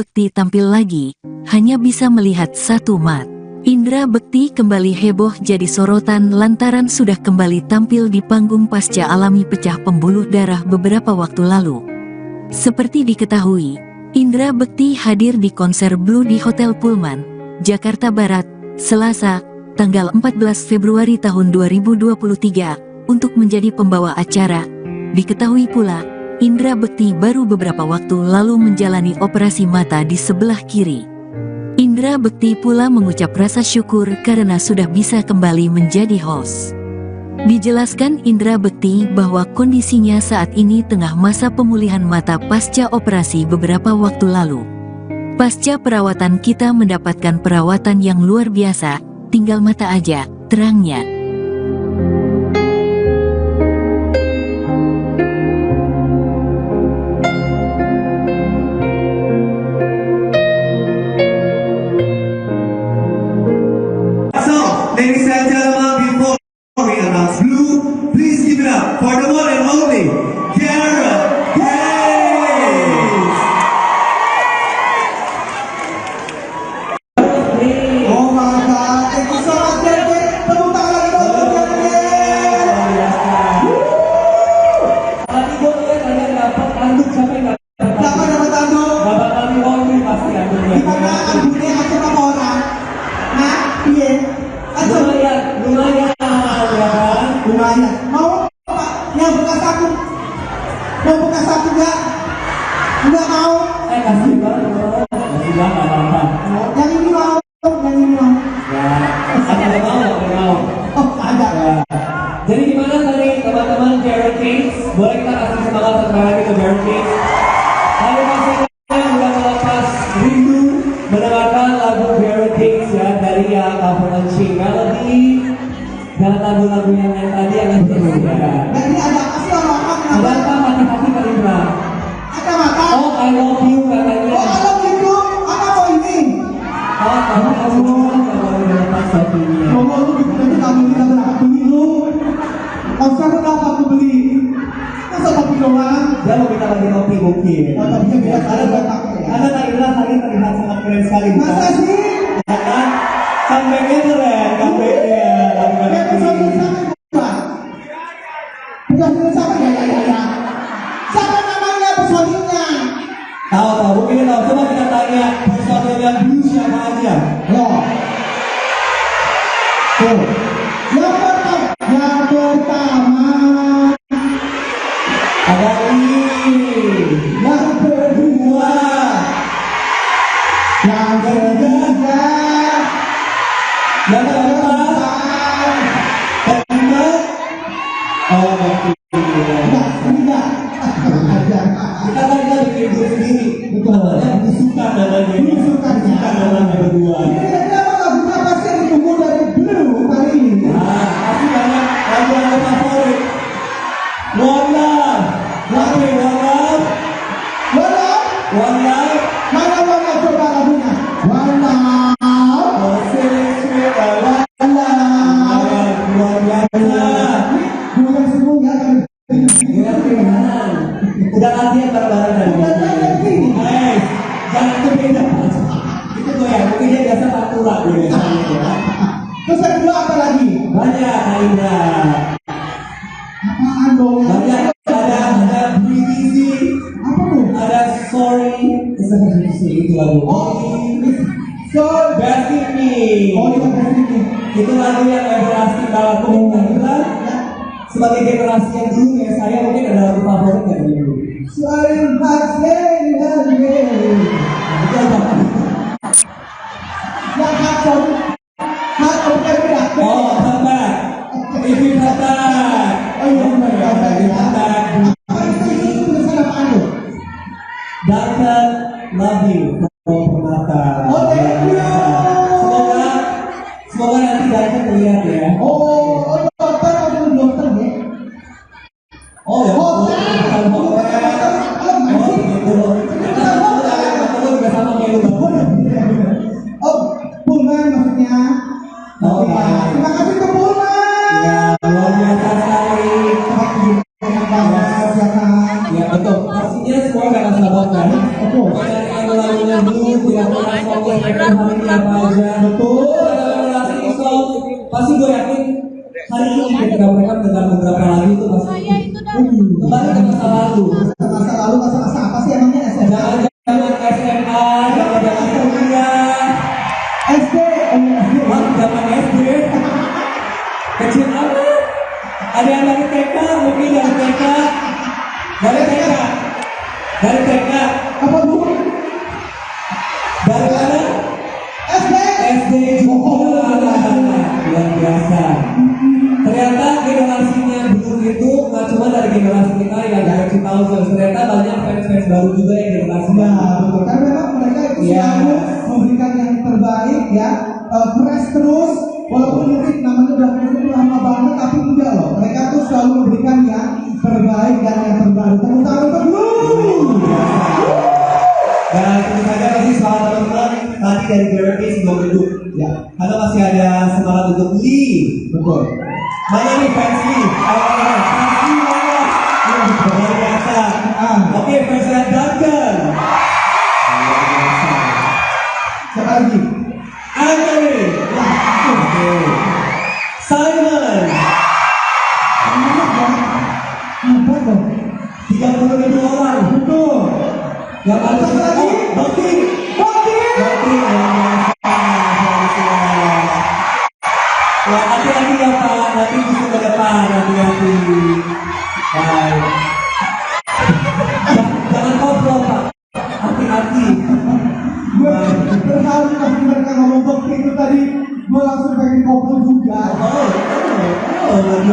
Bekti tampil lagi, hanya bisa melihat satu mat. Indra Bekti kembali heboh jadi sorotan lantaran sudah kembali tampil di panggung pasca alami pecah pembuluh darah beberapa waktu lalu. Seperti diketahui, Indra Bekti hadir di konser Blue di Hotel Pullman, Jakarta Barat, Selasa, tanggal 14 Februari tahun 2023, untuk menjadi pembawa acara. Diketahui pula, Indra Bekti baru beberapa waktu lalu menjalani operasi mata di sebelah kiri. Indra Bekti pula mengucap rasa syukur karena sudah bisa kembali menjadi host. Dijelaskan Indra Bekti bahwa kondisinya saat ini tengah masa pemulihan mata pasca operasi beberapa waktu lalu. Pasca perawatan kita mendapatkan perawatan yang luar biasa, tinggal mata aja, terangnya. Ladies and gentlemen, before we announce Blue, please give it up for the one and only Gareth Gates. Oh my God, thank you so much, Gareth Gates. Tepuk tangan lagi dong untuk Gareth Gates. Tadi gue lihat ada dapat anduk siapa yang Siapa dapat tanduk? Bapak kami Wongri pasti anduknya. Gimana anduknya aja sama orang? Nah, iya. Lumayan ya kan? Lumayan. Mau apa? Yang bekas aku? Mau bekas aku nggak? Nggak mau. Kasih banget apa-apa. Yang ini mau, yang ini mau. Ya, ada mau. Oh, ada. Ya. Jadi gimana tadi teman-teman Gareth Gates? Boleh kita kasih semangat sekali ke Gareth Gates? Lalu pastinya udah melepas rindu mendengarkan lagu Gareth Gates ya dari yang Avalanche Melody dan lagu-lagu yang lain tadi yang terus ya. Dan ini ada apa sih orang-orang Ada kenapa? apa hati-hati Kalindra? Ada mata. Oh, I love you katanya. Oh, kalau gitu, apa kok ini? Oh, kamu kalau lepas bajunya. Ngomong lu bikin aja kamu tidak berhak beli lu. Oscar berapa aku beli? Masa kopi doang? Dia mau minta lagi kopi mungkin. Oh, tapi dia bilang ada buat pakai ya. Karena Kalindra tadi terlihat sangat keren sekali. Masa sih? Ya kan? Comeback-nya keren, comeback-nya. Ya, personil sama bukan? Personil sama ya. Siapa namanya personilnya? Tahu, mungkin dia tahu. Coba kita tanya personilnya Blue siapa aja. Loh. Tuh. Yang pertama. Ada ini. Yang kedua. Yang ketiga. Yang keempat. Kelima. Oh, berarti. Tidak. Kita tadi kan bikin grup sendiri. Betul. Belusukan namanya. Belusukan. Belusukan namanya berdua. Kira-kira apa lagunya pasti yang ditunggu dari Blue kali ini? Nah, pasti banyak lagu-lagu favorit. One Love. Lagu One Love. One Love. Mana Wala coba lagunya? Wala. Oh, sweet, Wala. luar biasa. Bukan semuanya kan? Ya, keren. Udah latihan bareng-bareng tadi. Udah latihan sini. Jangan itu beda. Itu tuh ya, mungkin dia biasa pantura dia biasanya ya. Terus yang kedua apa lagi? Banyak Kalindra. Apaan dong? Banyak ada Breathe Easy. Apa tuh? Ada Sorry. Itu lagu. So, Best in Me. oh itu kan ini. Itu lagu yang everlasting dalam Kalindra. Sebagai generasi yang dulu kayak saya mungkin ada lagu favorit nggak dari dulu? Sorry, but stay again. Itu apa? Yang kacau. Kacau bukan beda. Oh, Come Back. If You Come Back. Oh iya, benar. Come Back. Apa itu tulisan apaan tuh? Duncan Love You. Oh, Permata. Oh, thank you. Semoga nanti Duncan terlihat ya. Oh, dokter atau dokter ya? Oh ya. Hotel. Oh, gitu. Kita juga sama kayak lu. Oh, Pullman maksudnya. Oh, ya. Terima kasih ke Pullman. Ya, luar biasa sekali. Enak banget, ya kan? Ya betul. Pastinya semua gak akan sabar kan. Betul. Dari lagu-lagunya dulu kira-kira song yang mereka hari ini apa aja. Betul. Relasi di song, pasti gue yakin hari ini ketika mereka mendengar beberapa lagu itu pasti kembali ke masa lalu. Masa lalu, masa apa sih emangnya SMA? Jangan SMA, jangan kuliah, SD, zaman SD, kecil apa? Ada yang dari TK, mungkin dari TK, dari TK, apa bu? dari mana? SD. SD juga, luar biasa. Ternyata generasinya dulu itu nggak cuma dari generasi kita yang generasi tahun, ternyata banyak fans-fans baru juga yang generasi Ya, baru. betul. Karena memang mereka itu Iya. selalu memberikan yang terbaik ya, fresh terus. Walaupun mungkin namanya udah lama banget, tapi enggak loh. Mereka tuh selalu memberikan yang terbaik dan yang terbaru. Tepuk tangan untuk lu. Dan tentu saja masih semangat teman-teman tadi dari Jeremy sebelum duduk. Ya, Karena masih ada semangat untuk Lee. betul. Mana nih fans Lee? Fans Lee mana? Luar biasa. Oke, fans Duncan. Luar biasa. Siapa lagi? Anthony. Oke. Simon. Lupa dong. 30.000 orang. Betul. Yang ada Siapa lagi? Bokti. Bokti. Bokti luar biasa. Ya, hati-hati ya Pak, nanti bisa ke depan, hati-hati. Baik. Jangan koplo Pak, hati-hati. Gue berharu pas mereka ngomong Bokti itu tadi, gue langsung pengen koplo juga.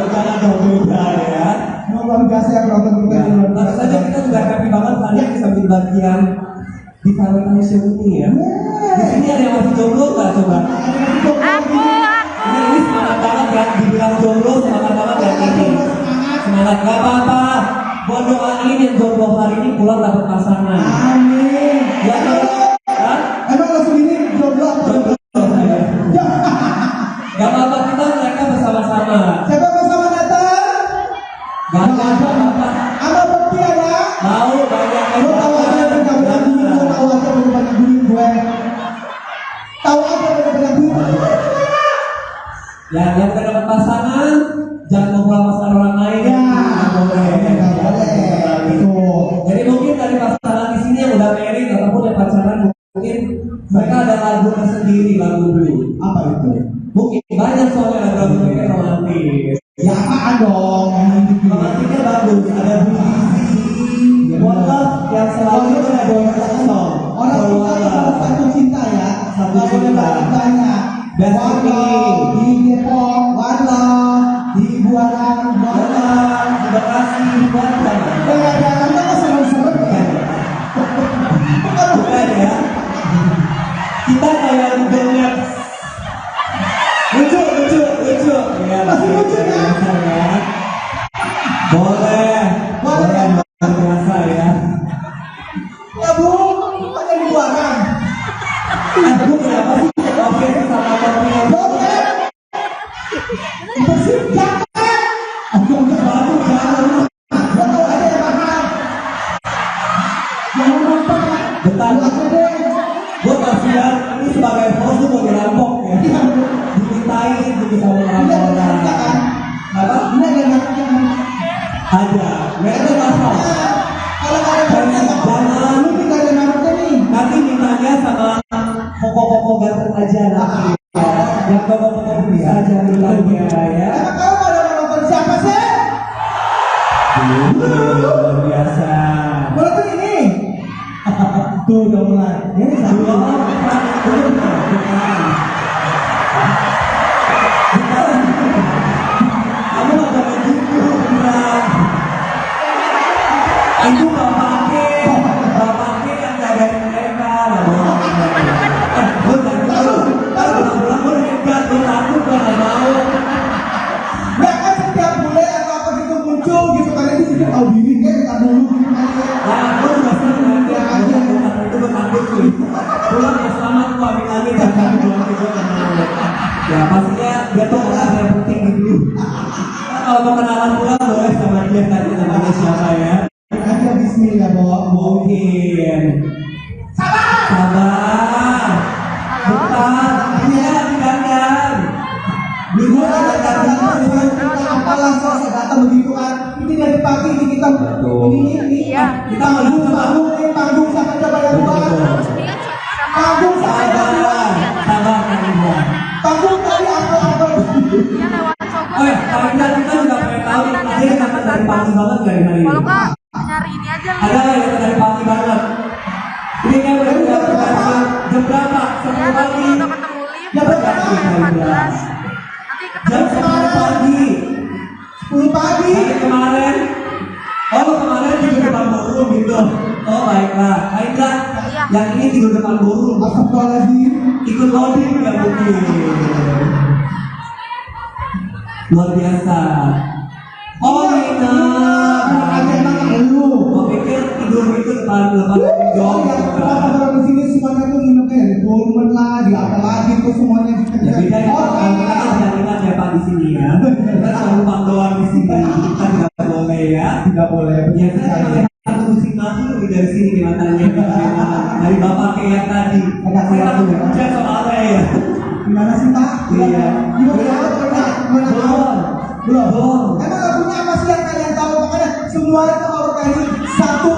Jangan dong beda ya. Luar biasa ya penonton kita Ya, ini, luar tentu biasa. saja kita juga happy banget hari ini bisa menjadi bagian di Valentine Show ini ya. Di sini ada yang masih jomblo nggak coba? Ini semangat banget kan, dibilang jomblo semangat banget ya ini. Semangat nggak apa-apa. Buat doain yang jomblo hari ini pulang dapat pasangan. Amin. Ya kan? Hah? Emang langsung ini jomblo apa? Jomblo. Ya. Gak apa-apa kita mereka bersama-sama. Siapa yang bersama datang? Gak apa-apa. Sama Bokti ada? Mau banyak yang Lo tahu aja banyak duit, gue tahu aja banyak duit gue. Tahu aja banyak duit. yang udah dapat pasangan jangan ngobrol sama orang lain. Ya, Nggak boleh. nggak boleh. Betul. Jadi mungkin dari pasangan di sini yang udah married ataupun yang pacaran mungkin mereka ada lagu tersendiri, lagu blue. Apa itu? Mungkin banyak soalnya lagu mereka romantis. Ya apaan dong? Romantisnya bagus. Ada Busy, One Love yang selalu ada song. Orang kita itu satu cinta ya. Satu Nggak boleh cinta. banyak. Best One ini. Love di Depok, One Love di Buaran, One Love. Terima kasih buat kamu. Jangan-jangan kok seru-seru kan? Bukan ya. Kita kayak Google Maps. Lucu. Ya, Masih lucu ya? biasa ya. Boleh. Boleh. Luar biasa ya. Ya bu, ada di Buaran. Bu kenapa sih? Oke sama kopinya. Boleh. Bersih jangan. Enggak baru jangan. Gua tahu aja yang mahal. Jangan nonton ya. Bentar. Lu aja deh. Gue kasihan ini sebagai host gue mau dirampok ya. Dimintain gitu sama Ini ada orang-orang. narkoba kan? Apa? Ini ada narkoba kan? Ada. Mereka tuh masalah. Kalau ada narkoba, Jangan. lu tidak ada narkoba nih. Nanti mintanya sama pokok-pokok ganteng aja nanti. Yang pokok-pokok bisa aja mintanya ya. Emang kamu ada nonton siapa sih? Luar biasa. Berarti ini. Tuh udah mulai. Ini satu. Kamu agak begitu bilang. Itu bapaknya yang jagain mereka. Gue pulang gue dekat, gue takut, gue gak mau. Ya kan setiap bule atau apa gitu muncul gitu kan ini sih tahu diri kan tak dulu gitu kan. Nah, gue juga sering nanti aja itu gue takut sih. Pulang ya selamat, gue amin-amin dan kami pulang ke gue kenal. Ya pastinya dia tuh orang yang penting gitu. Nah, kalau mau kenalan pulang boleh sama dia tadi namanya siapa ya? Aja Bismillah bawa Mungkin. Sabar. selasa datang begitu kan. Ini dari pagi ini kita ini kita panggung siapa coba yang buat? Panggung siapa yang buat? Panggung tadi apa? Oh ya, kita juga pengen tahu nih, ada yang dapat dari pagi banget dari hari ini? Kalau Kak, nyari ini aja lah. Ada nggak yang dapat dari pagi banget? Ini kan udah jam berapa? 10 pagi. Udah ketemu lift, Ya, berapa? jam 14. Nanti Jam ketemu 10 pagi. 10 pagi. Hari kemarin. Oh, kemarin tidur depan ballroom gitu. Oh, baiklah. Baiklah. Yang ini tidur depan ballroom. Astagfirullahaladzim. Ikut loading ya mungkin. Luar biasa. Oh, Nina. Ada anak lu. Gua pikir tidur itu depan jong. Orang di sini semuanya tuh nginepnya di Pullman lah, di apa lagi tuh semuanya Ya beda ya, kalau kita kan tidak ingat ya Pak di sini ya. Kita cuma numpang doang di sini. Kita tidak boleh ya. Tidak boleh. Biasanya kalau satu musik lagi lebih dari sini nih matanya. Dari Bapak kayak tadi. Agak Saya kurang ya. kerja soalnya ya. Gimana sih Pak? Iya. Belum. Emang lagunya apa sih yang kalian tahu? Makanya semua itu harus tadi satu.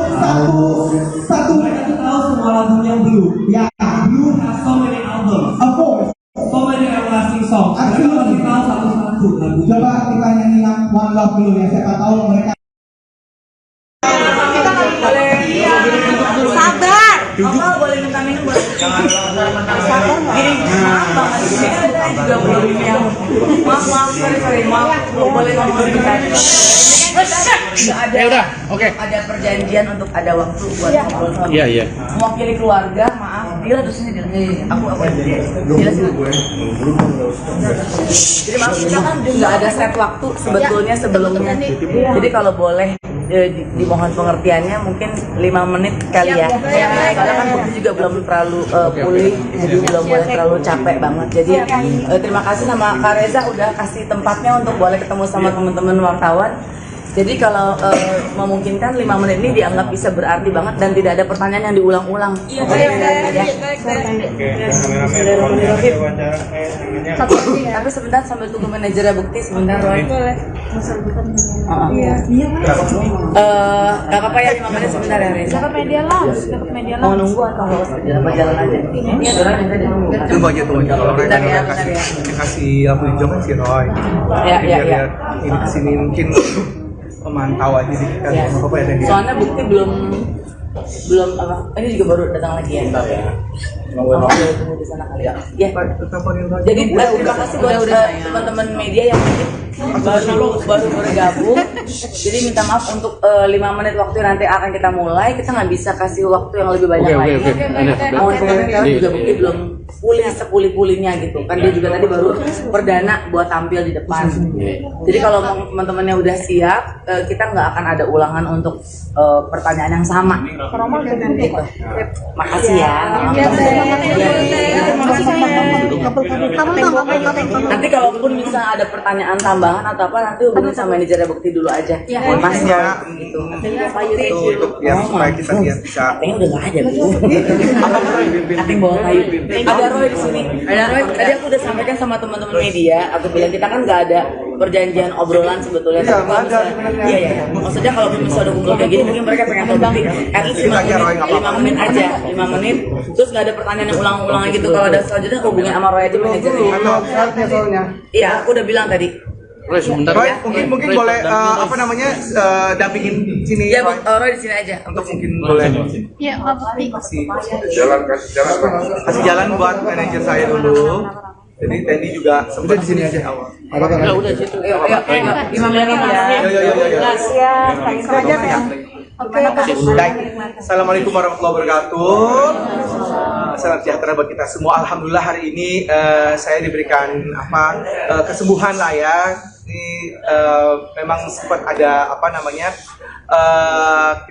Mereka tuh tahu semua lagunya Blue. Ya, Blue has so many albums, of course. so many everlasting songs. Mereka pasti tahu satu-satu lagu. Coba kita nyanyi yang One Love dulu ya. Siapa tahu mereka. sabar. Mama boleh minta minum boleh. Sabar nggak? Gini, maaf banget. Ini kan tadi juga belum yang maaf, sorry, maaf. Boleh ngomong sebentar. Nggak ada. Ya udah, oke. Ada perjanjian untuk ada waktu buat ngobrol sama. Iya. Mewakili keluarga, maaf. Dila terus ini Dila. Aku Dila sini. Jadi maaf kita kan nggak ada set waktu sebetulnya sebelumnya. Jadi kalau boleh dimohon pengertiannya mungkin 5 menit kali ya. Soalnya kan Bukti juga belum terlalu pulih, jadi belum boleh terlalu capek banget. Jadi terima kasih sama Kak Reza udah kasih tempatnya untuk boleh ketemu sama teman-teman wartawan. Jadi kalau memungkinkan 5 menit ini dianggap bisa berarti banget dan tidak ada pertanyaan yang diulang-ulang. Iya, tapi sebentar sambil tunggu manajernya Bukti sebentar Roy. Boleh. Iya. Gak apa-apa ya 5 menit sebentar ya Reza. Dapat media lounge. Mau nunggu atau harus jalan aja? Iya, Roy minta dia nunggu. Tunggu aja. Kalau mereka Bentar ya, udah bentar ya. kasih lampu hijau kan si Roy. Ya. Ini kesini mungkin memantau aja sih kan Ya. apa ya tadi. Soalnya Bukti belum apa? Ini juga baru datang lagi ya. Oh, tunggu di sana kali ya. Ya. Teleponin Roy. Jadi terima kasih buat teman-teman media yang mungkin baru bergabung. Jadi minta maaf untuk 5 menit waktu yang nanti akan kita mulai. Kita nggak bisa kasih waktu yang lebih banyak lagi. Mohon pengertian juga Bukti belum pulih sepulih-pulihnya gitu. Kan dia juga tadi baru perdana buat tampil di depan. Jadi kalau teman-temannya udah siap, kita nggak akan ada ulangan untuk pertanyaan yang sama. Gitu. Makasih ya. Nanti kalaupun bisa ada pertanyaan tambahan atau apa nanti hubungin sama manajernya Bukti dulu aja. Mas ya, gitu. Itu untuk ya supaya kita bisa. Kayaknya udah nggak ada gitu. Katanya bawa kayu. Ada Roy di sini. Ada Roy. Tadi aku udah sampaikan sama teman-teman media. Aku bilang kita kan nggak ada perjanjian obrolan sebetulnya. Iya, Tapi kalau misalnya, iya. Maksudnya kalau misalnya udah kumpul kayak gini, mungkin mereka pengen tahu Bukti. At least 5 menit aja. 5 menit. Terus nggak ada pertanyaan yang ulang-ulang gitu. Kalau ada selanjutnya hubungin sama Roy aja manajernya. Iya, aku udah bilang tadi. Roy sebentar. Roy mungkin boleh apa namanya dampingin sini. Ya, Roy. Roy di sini aja. Untuk mungkin boleh Ya, Bukti. kasih jalan buat manajer saya dulu. Jadi Tendi juga sempat di sini aja awal. Ya udah situ. Ayo, 5 menit ya. Baik. Assalamualaikum warahmatullahi wabarakatuh. Salam sejahtera buat kita semua. Alhamdulillah hari ini saya diberikan kesembuhan lah ya. Ini memang sempat ada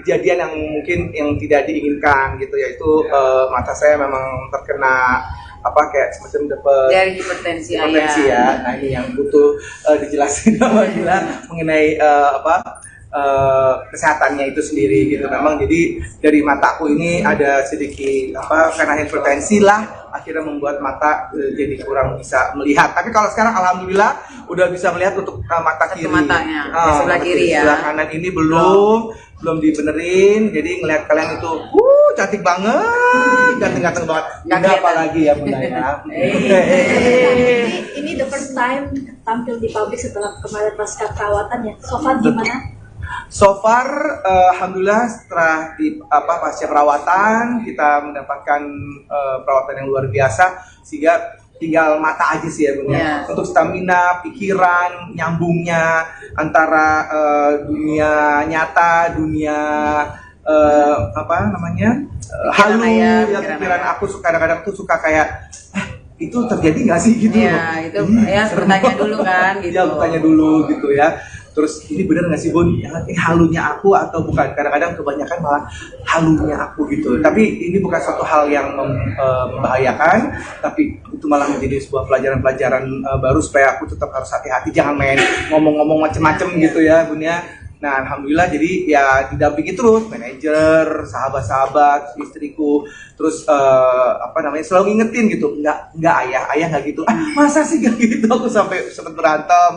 kejadian yang mungkin yang tidak diinginkan gitu, yaitu mata saya memang terkena kayak semacam dapat Dari hipertensi ya. Nah ini yang butuh dijelasin sama Gila mengenai kesehatannya itu sendiri gitu. Memang jadi dari mataku ini ada sedikit karena hipertensi lah akhirnya membuat mata jadi kurang bisa melihat. Tapi kalau sekarang alhamdulillah udah bisa melihat untuk mata Satu kiri. matanya, di sebelah kiri ya. Sebelah kanan ini belum dibenerin. Jadi ngelihat kalian itu, cantik banget, ganteng-ganteng banget. Nggak Udah apa kelihatan. lagi ya Bunda ya? Ini the first time tampil di publik setelah kemarin pasca perawatan ya. So far gimana? So far, alhamdulillah setelah pasca perawatan kita mendapatkan perawatan yang luar biasa sehingga tinggal mata aja sih ya Bun ya. Yeah. Untuk stamina, pikiran, nyambungnya antara dunia nyata, dunia halu Ayah, ya pikiran pikiran Ayah. aku kadang-kadang tuh suka kayak itu terjadi nggak sih gitu Iya, loh. itu ya bertanya dulu kan gitu. Ya bertanya dulu gitu ya. Terus ini benar nggak sih Bun? Ini halunya aku atau bukan? Kadang-kadang kebanyakan malah halunya aku gitu. Tapi ini bukan suatu hal yang membahayakan, tapi itu malah menjadi sebuah pelajaran-pelajaran baru supaya aku tetap harus hati-hati, jangan main ngomong-ngomong macem-macem gitu ya Bun ya. Nah alhamdulillah jadi ya didampingi terus manajer, sahabat-sahabat, istriku, terus selalu ngingetin gitu, nggak ayah nggak gitu. Masa sih nggak gitu? Aku sampai sempat berantem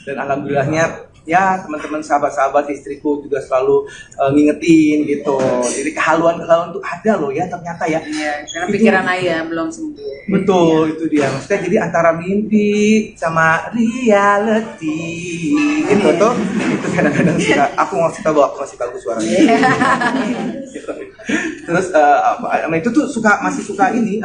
dan alhamdulillahnya ya teman-teman sahabat-sahabat istriku juga selalu ngingetin gitu. Jadi kehaluan-kehaluan tuh ada loh ya ternyata ya. Iya, karena Itu- pikiran Ayah belum sembuh. Betul, itu dia. Maksudnya jadi antara mimpi sama reality gitu tuh. Itu kadang-kadang suka, aku ngasih tahu bahwa aku masih bagus suaranya. Terus itu tuh masih suka ini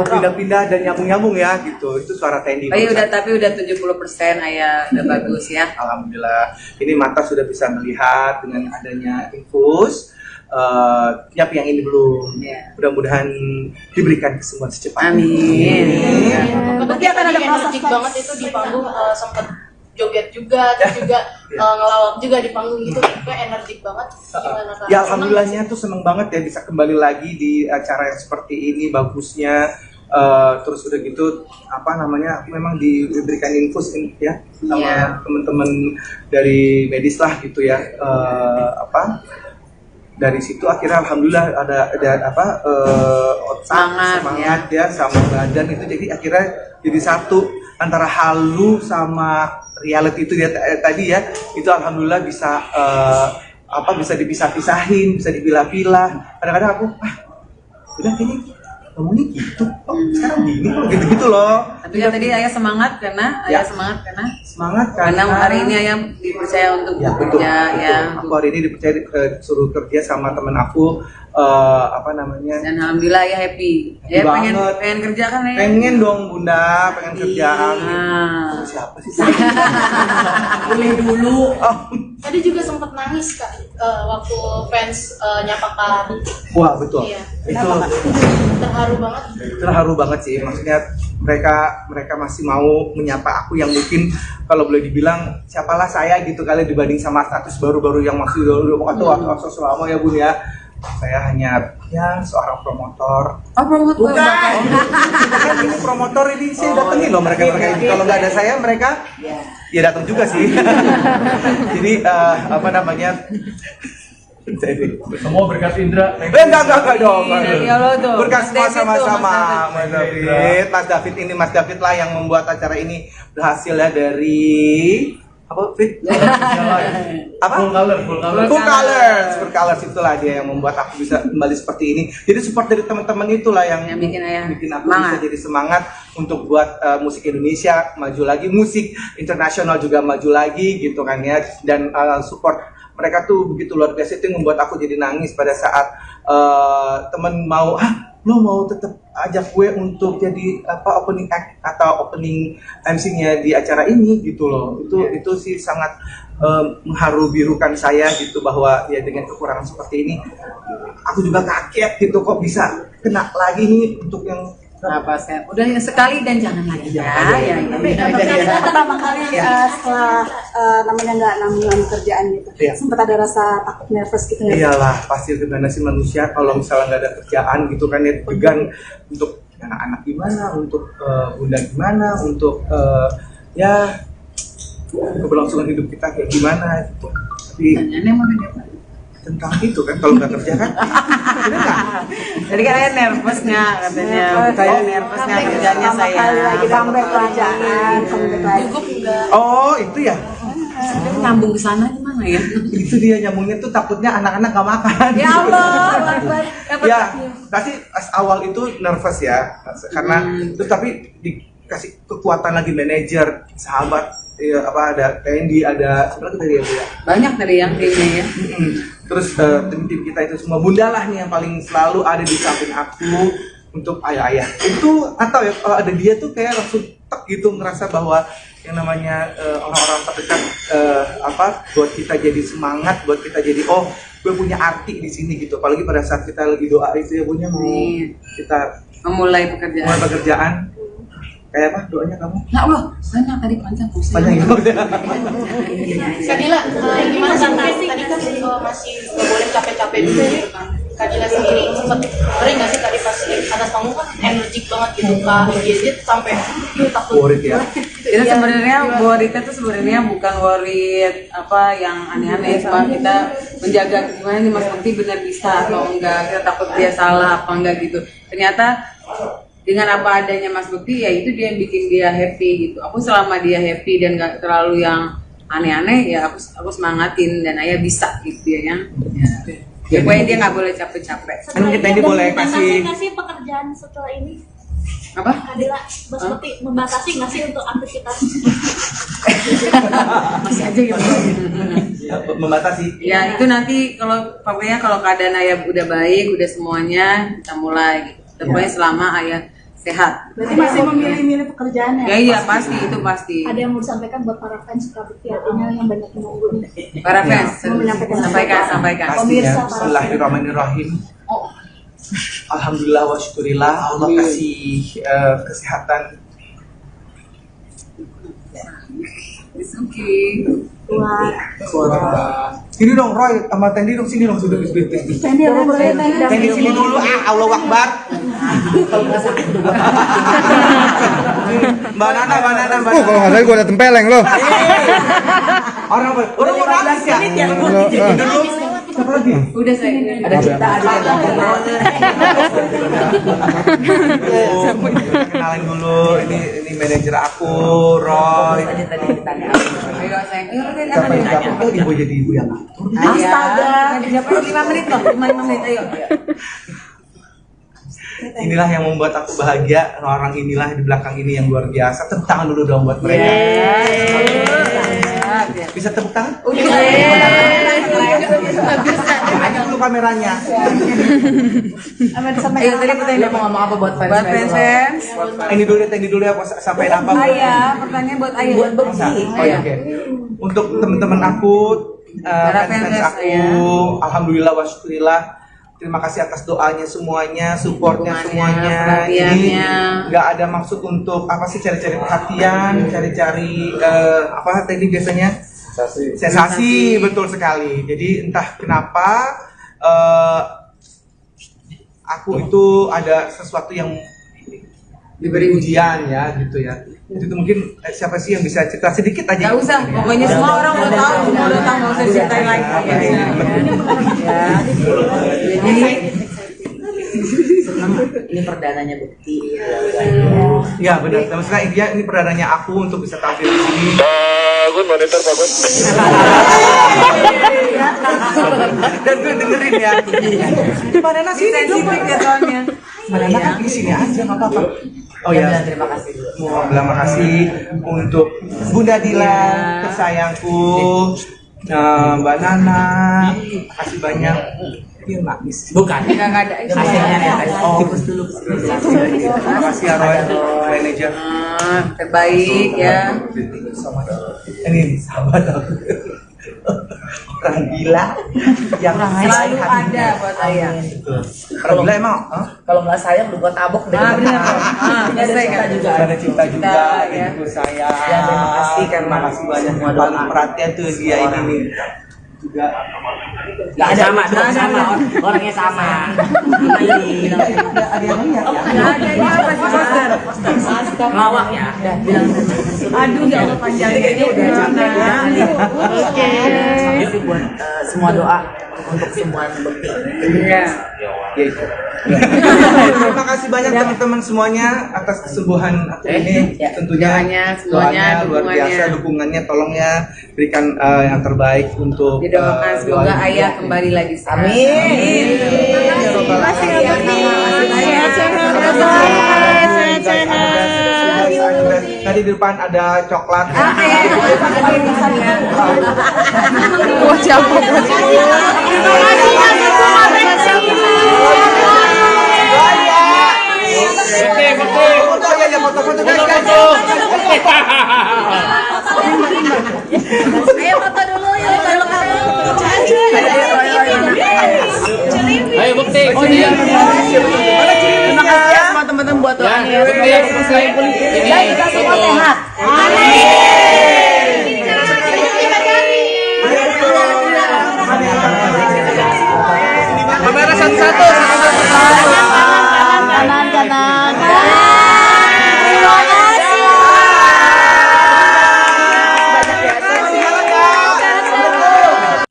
pindah-pindah dan nyambung-nyambung ya gitu. Itu suara Tendi. Tapi udah 70% Ayah udah bagus ya. Alhamdulillah. Ini mata sudah bisa melihat dengan adanya infus. Tapi yang ini belum. Iya. Mudah-mudahan diberikan kesembuhan secepatnya. Amin. Berarti akan ada proses banget itu di panggung sempet joget juga, terus juga ngelawak juga di panggung gitu, kayak energik banget. Gimana Kak? Ya alhamdulillahnya tuh seneng banget ya bisa kembali lagi di acara yang seperti ini bagusnya. Terus udah gitu aku memang diberikan infus ya sama Iya. teman-teman dari medis lah gitu ya. Dari situ akhirnya alhamdulillah ada otak semangat ya sama badan itu jadi akhirnya jadi satu antara halu sama reality itu dia tadi ya itu alhamdulillah bisa bisa dipisah-pisahin, bisa dipilah-pilah. Kadang-kadang aku udah kayaknya ngomongnya gitu, sekarang gini kok gitu-gitu loh. Tapi kan tadi Ayah semangat karena Ya. Semangat karena hari ini Ayah dipercaya untuk ya, betul, bekerja betul. ya. Aku hari ini dipercaya disuruh kerja sama temen aku Dan alhamdulillah Ayah happy. Ya Happy pengen banget. kerja kan Ayah? pengen dong Bunda, pengen kerjaan. Ah. Sama siapa sih? Boleh dulu. Oh, Tadi juga sempet nangis Kak waktu fans nyapa Kak. wah betul. Iya. Itu Terharu banget. terharu banget sih. Maksudnya mereka masih mau menyapa aku yang mungkin kalau boleh dibilang siapalah saya gitu kali dibanding sama status baru-baru yang masih dulu waktu selama ya Bun ya. Saya hanya ya seorang promotor. Oh promotor. Bukan ini promotor ini saya datengin loh mereka ini. Kalau nggak ada saya mereka ya datang juga sih. Jadi Semua berkat Indra. enggak dong. Ya Allah tuh. Berkas semua Mas David tuh, sama-sama Mas Mas David ini Mas David lah yang membuat acara ini berhasil ya dari apa Fit? Apa? Full color. Full Colors itulah dia yang membuat aku bisa kembali seperti ini. Jadi support dari teman-teman itulah yang Yang bikin Ayah aku semangat. bisa jadi semangat untuk buat musik Indonesia maju lagi, musik internasional juga maju lagi gitu kan ya. Dan support mereka tuh begitu luar biasa itu yang membuat aku jadi nangis pada saat temen mau lo mau tetap ajak gue untuk jadi opening act atau opening MC-nya di acara ini gitu loh. Itu sih sangat mengharu birukan saya gitu bahwa ya dengan kekurangan seperti ini aku juga kaget gitu kok bisa kena lagi nih untuk yang Apa saya? Udah ya sekali dan jangan lagi ya. Tapi pertama kali setelah namanya nggak nanggung kerjaan gitu, Iya. sempat ada rasa takut nervous gitu nggak? iyalah pasti gimana sih manusia kalau misalnya nggak ada kerjaan gitu kan ya degan untuk anak-anak gimana, untuk bunda gimana, untuk ya keberlangsungan hidup kita kayak gimana gitu. Tapi Tanyanya mau dia Pak. tentang itu kan kalau nggak kerja kan. Bener nggak? Jadi kan saya nervous nggak katanya, saya nervous nggak kerjanya saya. Kali lagi comeback kerjaan, comeback lagi. Gugup enggak? Oh itu ya. Nyambung ke sana gimana ya? Itu dia nyambungnya tuh takutnya anak-anak nggak makan. Ya Allah, Akbar. Ya, pasti pas awal itu nervous ya, karena terus tapi dikasih kekuatan lagi manajer, sahabat, ya, apa ada Tendi, ada sebenarnya dari ya. Banyak dari yang kayaknya ya. Terus tim kita itu semua bunda lah nih yang paling selalu ada di samping aku untuk ayah-ayah. Itu atau ya kalau ada dia tuh kayak langsung tek gitu ngerasa bahwa yang namanya orang-orang terdekat apa buat kita jadi semangat, buat kita jadi oh gue punya arti di sini gitu. Apalagi pada saat kita lagi doa itu ya punya mau kita Memulai pekerjaan. mulai pekerjaan kayak apa doanya kamu? Nah, Allah, banyak tadi panjang pusing. Panjang itu. Kadila, gimana sih tadi kan masih nggak boleh capek-capek dulu gitu kan. Kadila sendiri sempat sering nggak sih tadi pas di atas panggung kan energik banget gitu kak gadget sampai takut. Worried ya. Itu sebenarnya worried itu sebenarnya bukan worried apa yang aneh-aneh, cuma kita menjaga gimana nih Mas Bekti benar bisa atau enggak, kita takut dia salah apa enggak gitu. Ternyata dengan apa adanya Mas Bekti ya itu dia yang bikin dia happy gitu. Aku selama dia happy dan nggak terlalu yang aneh-aneh ya aku semangatin dan ayah bisa gitu ya. Ya pokoknya dia nggak boleh capek-capek. Kan kita ini boleh kasih nggak sih pekerjaan setelah ini? Apa? Kadila, Mas Bekti membatasi nggak sih untuk aktivitas? Masih aja gitu. membatasi. Ya itu nanti kalau pokoknya kalau keadaan ayah udah baik, udah semuanya kita mulai gitu. Pokoknya selama ayah sehat. Berarti masih memilih-milih pekerjaan Ya iya pasti itu pasti. Ada yang mau disampaikan buat para fans Bekti artinya yang banyak menunggu nih. Para fans menyampaikan sampaikan. Pastinya. Bismillahirrahmanirrahim. Alhamdulillah wa syukurillah Allah kasih kesehatan. It's okay. Sini dong Roy sama Tendi dong sini dong sudah Tendi sini dulu Allah Akbar. Mbak Nana. Kalau nggak salah gue ada tempeleng loh. Orang mau nangis ya. Dulu siapa lagi? Udah saya. Ada cerita Kenalin dulu ini manajer aku Roy. tadi ditanya. Ayo sayang. Siapa yang dapat lagi gue jadi ibu yang ngatur. Astaga. Dapat 5 menit loh. 5 menit ayo. Inilah yang membuat aku bahagia. Orang inilah di belakang ini yang luar biasa. Tepuk tangan dulu dong buat mereka. Bisa tepuk tangan? Aja dulu kameranya. Ayo tadi pertanyaan Mau ngomong apa buat buat fans. Ini dulu ya sampai apa? Ayah, pertanyaan buat ayah. Buat Bekti. Oh ya, oke. Untuk teman-teman aku, Para fans fans aku, ya. alhamdulillah wa syukurillah. Terima kasih atas doanya semuanya, supportnya semuanya. Ini perhatiannya. nggak ada maksud untuk apa sih cari-cari perhatian, cari-cari apa tadi biasanya sensasi, betul sekali. Jadi entah kenapa aku itu ada sesuatu yang diberi ujian ya gitu ya. Jadi itu mungkin siapa sih yang bisa cerita sedikit aja? Gak usah, pokoknya semua orang udah tahu, semua udah tahu, nggak usah diceritain lagi. Jadi Ini perdananya Bekti. Ya benar. Maksudnya ini perdananya aku untuk bisa tampil di sini. Bagus monitor bagus. Dan gue dengerin ya. Mana nasi ini sensitif ya soalnya. Mana kan di sini aja nggak apa-apa. Oh ya, Terima kasih. mau bilang makasih untuk Bunda Dila, tersayangku, Mbak Nana, makasih banyak. Dia nangis. Bukan. Nggak ada. Hasilnya ya. Oh, Fokus dulu. terima kasih ya Roy, manajer. Terbaik ya. Ini sahabat aku. Orang gila yang Selalu ada buat ayah. Orang gila emang? Hah? Kalau nggak sayang udah gua tabok deh. Ah, benar. Ini ada Selesai cerita kan? juga. Ada cinta juga, ya. ibu saya. Ya, terima kasih karena Terima kasih banyak. semua Yang paling doa. perhatian tuh dia ini nih. Juga Nggak ada Sama, sama. Orangnya sama. Ini bilang ada yang lihat ya. Nggak ada ini apa sih poster? Lawak ya. Aduh, ya Allah panjangnya udah Oke. Makasih buat semua doa untuk semua bekti. Iya. Terima kasih banyak teman-teman semuanya atas kesembuhan aku ini. Tentunya semuanya, luar biasa, dukungannya tolong ya berikan yang terbaik untuk Didoakan semoga ayah kembali lagi sehat. Amin. Tadi di depan ada coklat. Wah, siapa? Foto-foto Ayo foto dulu ya. Ayo bukti. Oh iya. Terima kasih ya semua teman-teman buat doanya. Dan kita semua sehat. Kamera satu-satu. Kanan.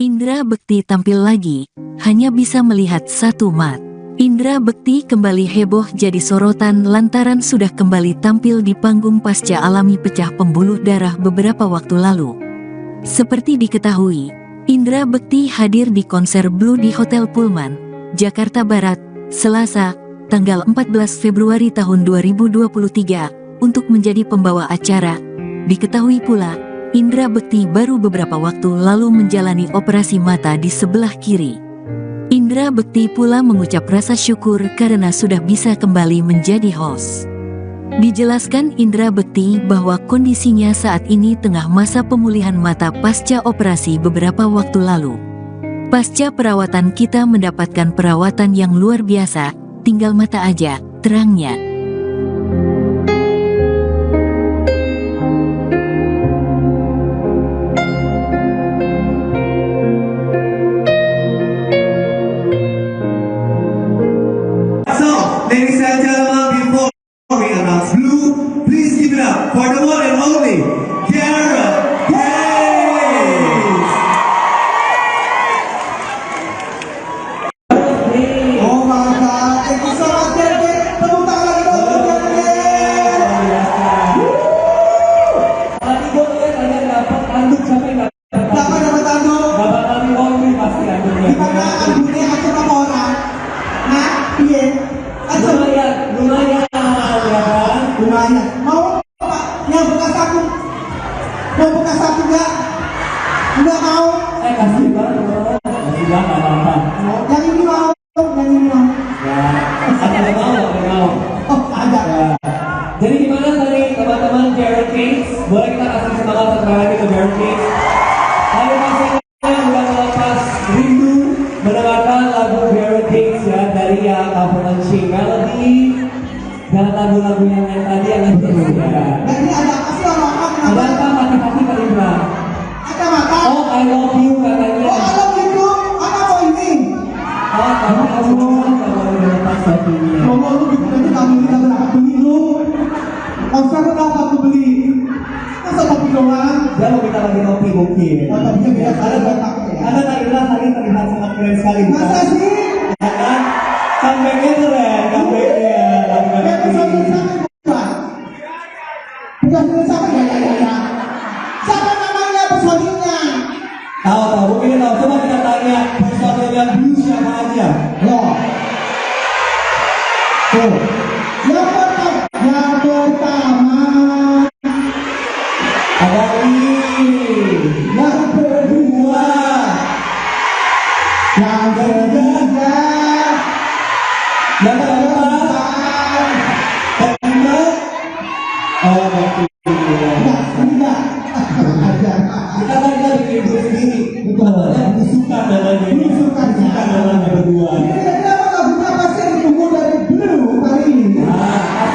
Indra Bekti tampil lagi, hanya bisa melihat satu mat. Indra Bekti kembali heboh jadi sorotan lantaran sudah kembali tampil di panggung pasca alami pecah pembuluh darah beberapa waktu lalu. Seperti diketahui, Indra Bekti hadir di konser Blue di Hotel Pullman, Jakarta Barat, Selasa, tanggal 14 Februari tahun 2023, untuk menjadi pembawa acara. Diketahui pula, Indra Bekti baru beberapa waktu lalu menjalani operasi mata di sebelah kiri. Indra Bekti pula mengucap rasa syukur karena sudah bisa kembali menjadi host. Dijelaskan Indra Bekti bahwa kondisinya saat ini tengah masa pemulihan mata pasca operasi beberapa waktu lalu. Pasca perawatan kita mendapatkan perawatan yang luar biasa, tinggal mata aja, terangnya. Ladies and gentlemen, before we announce Blue, please give it up for the one and only Gareth Hayes. Oh my God, thank you so much, Gareth. Tepuk tangan lagi dong untuk Gareth. Tadi gue lihat ada dapat tanduk sampai nggak Dapat tanduk. dapat tanduk ini pasti tanduknya. Gimana anduknya aja sama orang? Nah, iya. Lumayan ya kan? Lumayan. Mau Pak yang bekas aku? Mau bekas aku nggak? Nggak mau. Kasih banget nggak apa-apa. Yang ini mau. Yang ini mau. Ya, ada mau. Oh, ada. Jadi gimana tadi teman-teman Jared Kings? Boleh kita kasih semangat sekali lagi ke Jared Kings? Hari masanya udah melepas rindu mendengarkan lagu Jared Kings ya dari yang Avalanche Melody dan lagu-lagu yang lain tadi yang nanti ya. Dan ini ada apa sih orang-orang Ada kenapa? apa mati-mati Kak Indra? Ada makan. Oh, I love you katanya. Oh, ada gitu. Apa mau ini? Oh, kamu kan kalau udah lepas satunya. Ngomong lu gitu nanti kamu bisa berapa beli lu? Konser berapa aku beli? Masa kopi doang? Dia mau minta lagi kopi mungkin. Oh, tapi beda kali buat aku ya. Ada Kak Indra tadi terlihat sangat keren sekali. bukan? Masa sih? Ya kan? Comeback-nya keren, comeback-nya. Ya, personil siapa bukan? Personil siapa ya? Siapa namanya personilnya? Tahu, mungkin tahu. Coba kita tanya personilnya Blue siapa aja. Loh. Tuh. Yang pertama. Ada ini. Yang kedua. Yang ketiga. Yang keempat. Kelima. Oh, Enggak. kita kan kita bikin grup sendiri. Namanya Belusukan namanya. Belusukan namanya berdua. Ini kenapa lagunya pasti yang ditunggu dari Blue kali ini? Nah,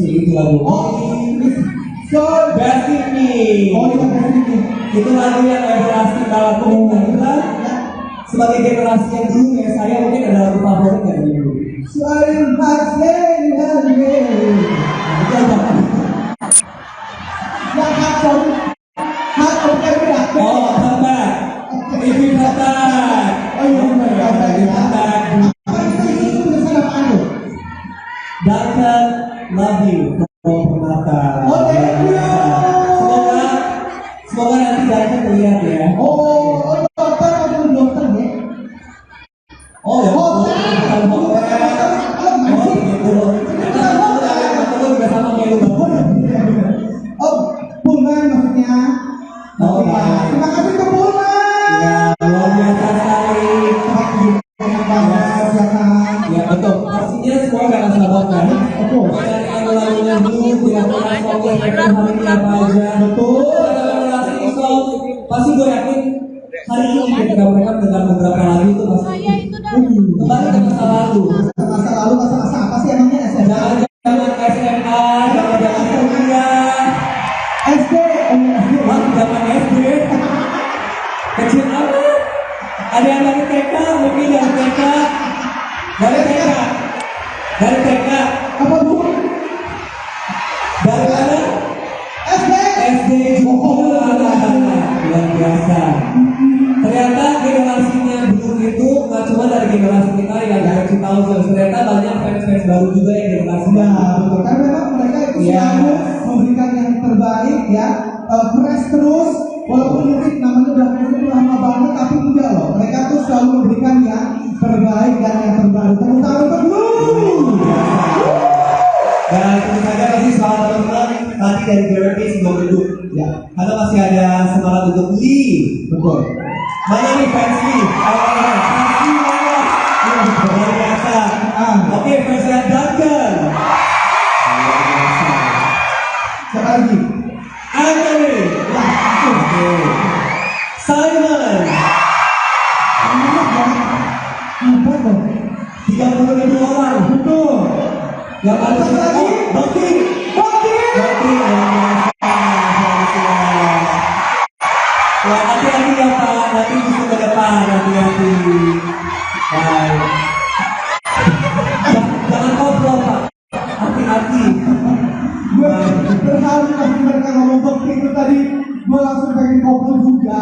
itu lagu. So, Basic nih. oh iya basic nih. Itu lagu yang everlasting kalau aku bilang sebagai generasi yang dulu kayak saya mungkin ada lagu favorit nggak dari dulu? Selain Hasden dan Itu apa? yang kacau, hak oke beda. Oh, come back. If you come back. Oh iya benar kata If you come back. Apa itu tulisan apa itu? Duncan, love you. Oh, Purnata. Oh thank you. Semoga nanti Duncan melihat ya. Oh dokter atau dokter ya? Oh ya. Oh, Bukan hotel. Oh gitu. Aku juga sama kayak lu. Oh, Pullman maksudnya. Oh, ya. Terima kasih ke Pullman. Ya, luar biasa sekali. Enak banget ya kan. Ya betul. Pastinya semua kakak sahabat kan. Betul. Dari lagunya dulu tidak pernah songong hari ini apa aja. Betul. Pasti gue yakin hari ini ketika mereka mendengar beberapa lagu itu pasti kembali ke masa lalu. Masa lalu masa apa sih emangnya SMA? Jangan SMA, jangan kuliah. SD, Wah, zaman SD. Kecil apa? Ada yang dari TK, mungkin dari TK. Dari TK. Dari TK. apa bu? Dari mana? SD. SD juga. Luar biasa. Ternyata generasinya dulu itu nggak cuma dari generasi kita yang generasi tahun, ternyata banyak fans-fans baru juga yang generasi Ya, baru. betul. Karena memang mereka itu Iya. selalu memberikan yang terbaik ya, fresh terus. Walaupun mungkin namanya udah itu lama banget, tapi enggak loh. Mereka tuh selalu memberikan yang terbaik dan yang terbaru. Tepuk tangan untuk lu. Dan tentu saja masih semangat teman-teman tadi dari GRP sebelum duduk. Ya, Karena masih ada semangat untuk Lee. betul. Mana nih fans Lee? Fans Lee mana? Luar biasa. Oke, fans Duncan. Luar biasa. Siapa lagi? Anthony. Oke. Simon. Apa dong? 30.000 orang. Betul. Yang ada Satu lagi? Bakti. Bakti. Bakti luar biasa. Wah, hati-hati ya Pak, nanti bisa ke depan, hati-hati. Baik. Jangan koplo Pak, hati-hati. Gue terharu pas mereka ngomong Bakti itu tadi. Gue langsung pengen koplo juga.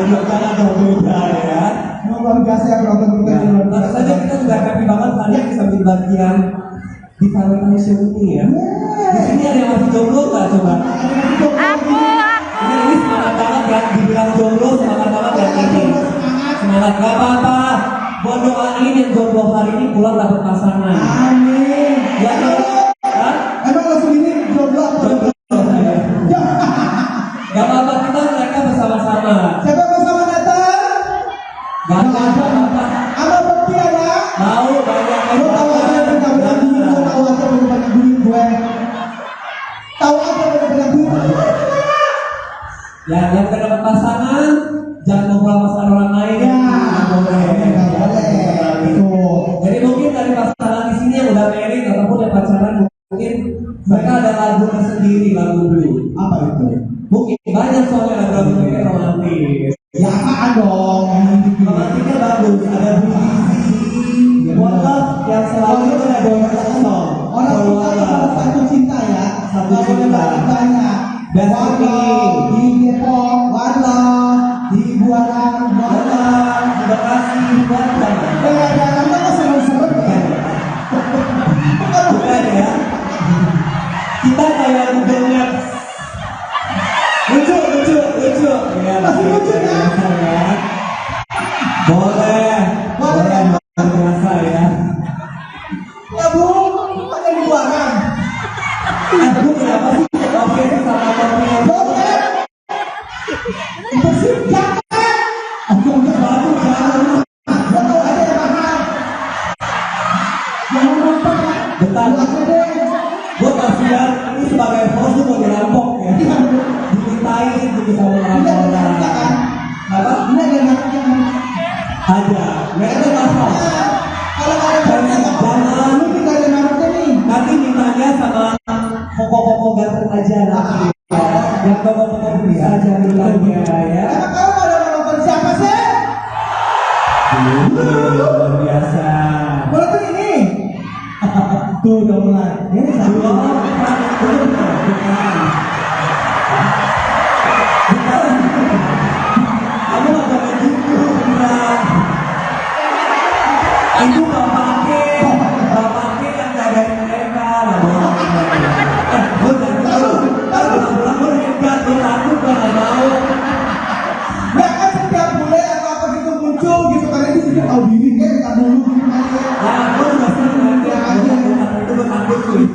Jangan dong beda ya. Luar biasa ya penonton kita. Ya, tentu saja kita sudah happy banget hari ini bisa menjadi bagian di Valentine's Show ini ya. Di sini ada yang masih jomblo nggak coba? Ini semangat banget ya, dibilang jomblo semangat banget ya ini. Semangat gak apa-apa. Buat doain yang jomblo hari ini pulang dapat pasangan. Amin. Ya kan? Hah? Emang langsung ini jomblo apa? Gak apa-apa, kita mereka bersama-sama. Siapa bersama datang? Gak apa-apa. Sama Bakti ada? Mau banyak Lo tahu aja banyak duit, lo tahu aja banyak duit gue. Tahu aja banyak duit. Ya, yang kita dapat pasangan, jangan ngobrol masalah orang lain. Ya, Nggak boleh. nggak boleh. Betul. Jadi mungkin dari pasangan di sini yang udah married ataupun yang pacaran mungkin mereka ada lagu tersendiri, lagu blue. Apa itu? Mungkin banyak soalnya lagu mereka romantis. Ya apaan dong? Romantisnya bagus, ada Blue Easy, One Love yang selalu itu ada song. Orang kita cuma satu cinta ya. Satu Nggak boleh cinta. banyak. That's One the love, di Depok, one love, di Buaran, one love. Terima kasih buat kamu. Jangan kok serem-serem kan? Bukan ya. Kita kayak Google Maps. Lucu. Ya, Masih lucu ya? biasa ya. Boleh. Luar biasa ya. Ya bu, ada di Buaran. Aku kenapa sih? Oke, sama kopi yang Boleh. Bersih jangan. aku udah batu jangan. Gak tau ada yang mahal. Jangan lupa. Bentar. Lu aja deh. Gue kasihan ini sebagai host tuh mau dirampok ya. Dimintain gitu sama orang-orang. Apa? Ini ada yang mahal jangan. Ada. Mereka tuh masalah. Kalau ada yang mahal, Jangan. lu tinggal ada yang mahal nih. Nanti minta kejutannya ya. Emang kamu pada nonton siapa sih? Luar biasa. Nonton ini. Tuh udah mulai. Ya, satu. Kamu nggak boleh gitu, beneran. Itu bapaknya yang jagain mereka. Gue nggak tahu. Pulang gue hebat, gue takut, gue nggak mau. Ya kan setiap bule atau apa gitu muncul gitu karena itu sudah tahu diri kan tak dulu gitu kan ya. Nah, gue udah sering nanti aja. Itu gue takut tuh.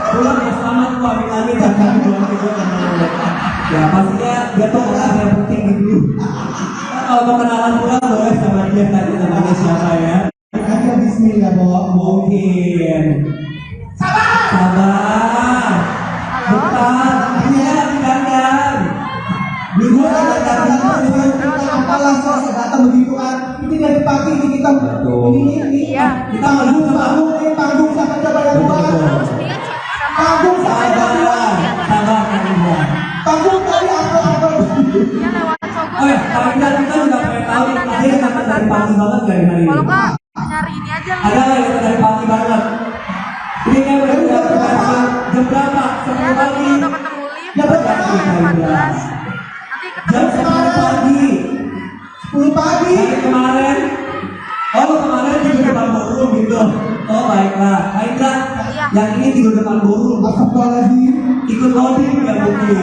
Pulang ya selamat gue ambil jangan pulang gue tenang. Ya pastinya dia tuh orang yang penting gitu. Kalau mau kenalan pulang boleh sama dia tadi namanya siapa ya? Aja bismillah bawa Mungkin. Sabar. Bentar. Ini lagi dandan. Dulu ada apa langsung datang begitu kan. Ini dari pagi ini kita ini Kita malu panggung siapa coba yang buat. Panggung siapa yang buat. Sabar kan Ibu. Panggung tadi apa? Oh ya, kalau kita juga pengen tahu tadi kita dari pagi banget dari hari ini. Nyari ini aja Ada nggak yang dari pagi banget? Ini kan udah jam berapa? 10 pagi. Jam berapa? Jam 10 pagi. 10 pagi. Hari kemarin. Oh kemarin tidur depan ballroom gitu. Oh baiklah. Baiklah. Yang ini tidur depan ballroom. Astagfirullahaladzim. Ikut loading ya mungkin.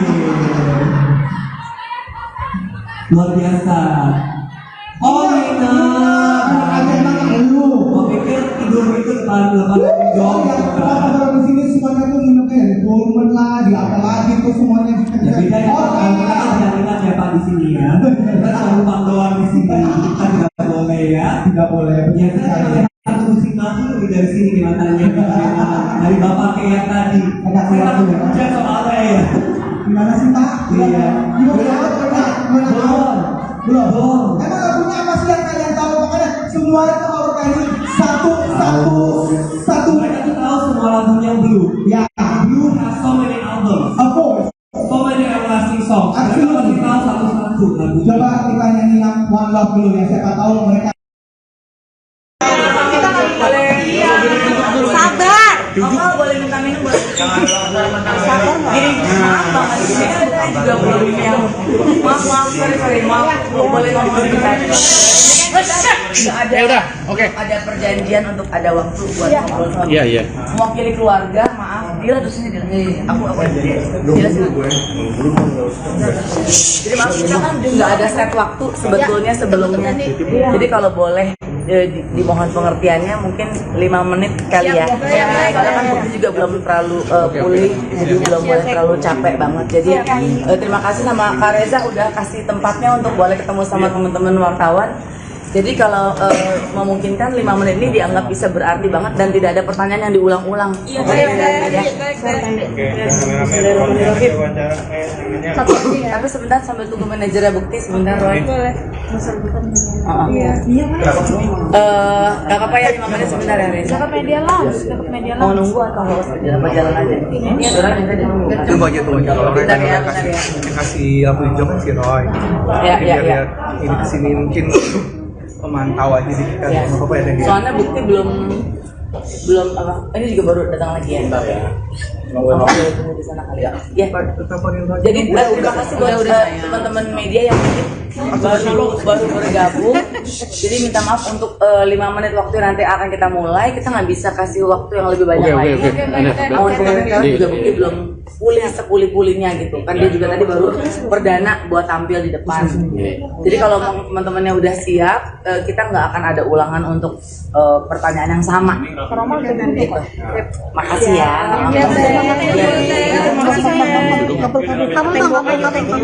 Luar biasa. Oh Nina. Lu. Gua pikir tidur itu depan jong. Orang di sini semuanya tuh minumnya Gourmet lah, di apa lagi tuh semuanya Ya beda ya, kalau kita kan jaringan ya Pak di sini ya. Kita selalu Pak doang di sini. Kita tidak boleh ya. Tidak boleh. Biasanya kalau satu musik mati lebih dari sini nih matanya. Dari Bapak kayak tadi. Saya takut hujan soalnya ya. Gimana sih Pak? Iya. Belum. Emang lagunya apa sih yang kalian tahu? Pokoknya semua itu harus kalian satu. Mereka tuh tahu semua lagunya Blue. Ya. Blue has so many albums. Of course. So many everlasting songs. Mereka pasti tahu satu-satu lagunya. Coba kita nyanyi yang One Love dulu ya. Siapa tahu mereka. Sabar. Mama boleh minta minum boleh. Sabar nggak? Maaf banget. Saya juga belum yang. Maaf, sorry. Maaf, boleh ngomong sebentar. Ada, oke. Ada perjanjian untuk ada waktu buat ngobrol sama. Iya. Mewakili keluarga, maaf. Dila terus ini Dila. Aku. Dila sini. Jadi maaf kita kan juga ada set waktu sebetulnya sebelumnya. Jadi kalau boleh dimohon pengertiannya mungkin 5 menit kali ya. Soalnya kan Bukti juga belum terlalu pulih, jadi belum boleh terlalu capek banget. Jadi terima kasih sama Kak Reza udah kasih tempatnya untuk boleh ketemu sama teman-teman wartawan. Jadi kalau memungkinkan 5 menit ini dianggap bisa berarti banget dan tidak ada pertanyaan yang diulang-ulang. Iya. Tapi sebentar sambil tunggu manajernya Bukti sebentar Roy. Boleh. Gak apa-apa ya 5 menit sebentar ya Reza. Ke media lah. Mau nunggu atau nggak usah jalan aja? Iya, orang minta dia nunggu. Tunggu aja. Kalau mereka Bentar ya, yang bentar ya. kasih lampu hijau kan si Roy. Ya. Biar ini kesini mungkin pemantau aja di kita Ya. apa ya dia. Soalnya Bukti belum apa? Ini juga baru datang lagi ya. Tunggu di sana kali ya. Ya. Jadi terima kasih buat teman-teman media yang mungkin baru bergabung. Jadi minta maaf untuk 5 menit waktu nanti akan kita mulai. Kita nggak bisa kasih waktu yang lebih banyak lagi. Mohon pengertian karena juga Bukti belum pulih sepulih-pulihnya gitu. Kan dia juga tadi baru perdana buat tampil di depan. Jadi kalau teman-temannya udah siap, kita nggak akan ada ulangan untuk pertanyaan yang sama. Gitu. Makasih ya.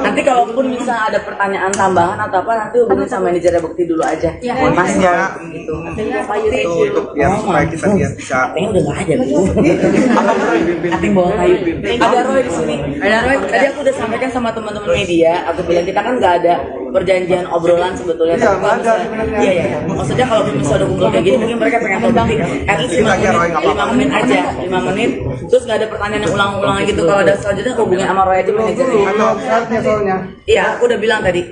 Nanti kalaupun bisa ada pertanyaan tambahan atau apa nanti hubungi sama manajernya Bukti dulu aja. Mas ya gitu. Untuk biar supaya kita biar bisa. Katanya udah nggak ada Bu. Katanya bawa kayu. Ada Roy di sini. Ada Roy. Tadi aku udah sampaikan sama teman-teman media. Aku bilang kita kan nggak ada perjanjian obrolan sebetulnya. Iya, Tapi kalau ada misalnya- sebenarnya. Iya. Maksudnya kalau misalnya udah kumpul kayak gini, mungkin mereka pengen tahu bukti. At least 5 Iya, Roy, menit, nggak apa-apa. 5 menit aja, 5 menit. Terus nggak ada pertanyaan yang ulang-ulang gitu. Kalau ada selanjutnya hubungin sama Roy aja manajernya. Atau saatnya soalnya. Iya, aku udah bilang tadi.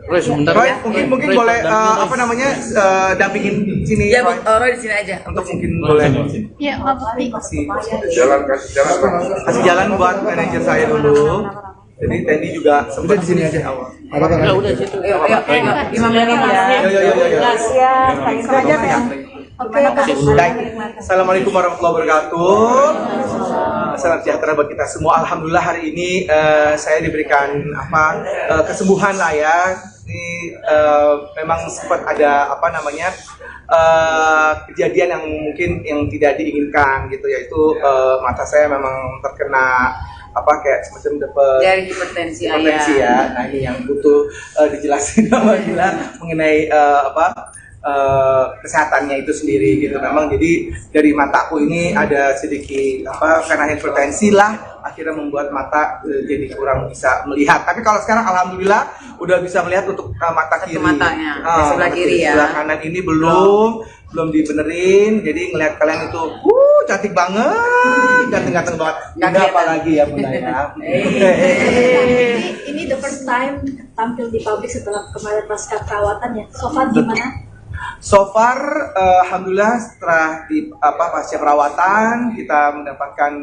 Roy sebentar. Roy, mungkin boleh apa namanya dampingin sini Ya, Roy. Roy di sini aja. Untuk mungkin boleh Ya, Pak Bukti. kasih jalan buat manajer saya dulu. Jadi Tendi juga sempat di sini aja awal. Ayo, 5 menit ya. Yo. Ya, paling saja kan. Oke, Baik. Assalamualaikum warahmatullahi wabarakatuh. Salam sejahtera bagi kita semua. Alhamdulillah hari ini saya diberikan kesembuhan lah ya. Ini memang sempat ada kejadian yang mungkin yang tidak diinginkan gitu, yaitu mata saya memang terkena kayak semacam dapat Dari hipertensi hipertensi ya. Nah ini yang butuh dijelasin sama Gila mengenai kesehatannya itu sendiri gitu. Memang jadi dari mataku ini ada sedikit karena hipertensi lah akhirnya membuat mata jadi kurang bisa melihat. Tapi kalau sekarang alhamdulillah udah bisa melihat untuk mata kiri. matanya, sebelah mata kiri ya. Sebelah kanan ini belum dibenerin. Jadi ngelihat kalian itu cantik banget, ganteng-ganteng banget. Bunda apalagi ya Bunda ya. ini the first time tampil di publik setelah kemarin pasca perawatan ya. So far gimana? So far, alhamdulillah setelah pasca perawatan kita mendapatkan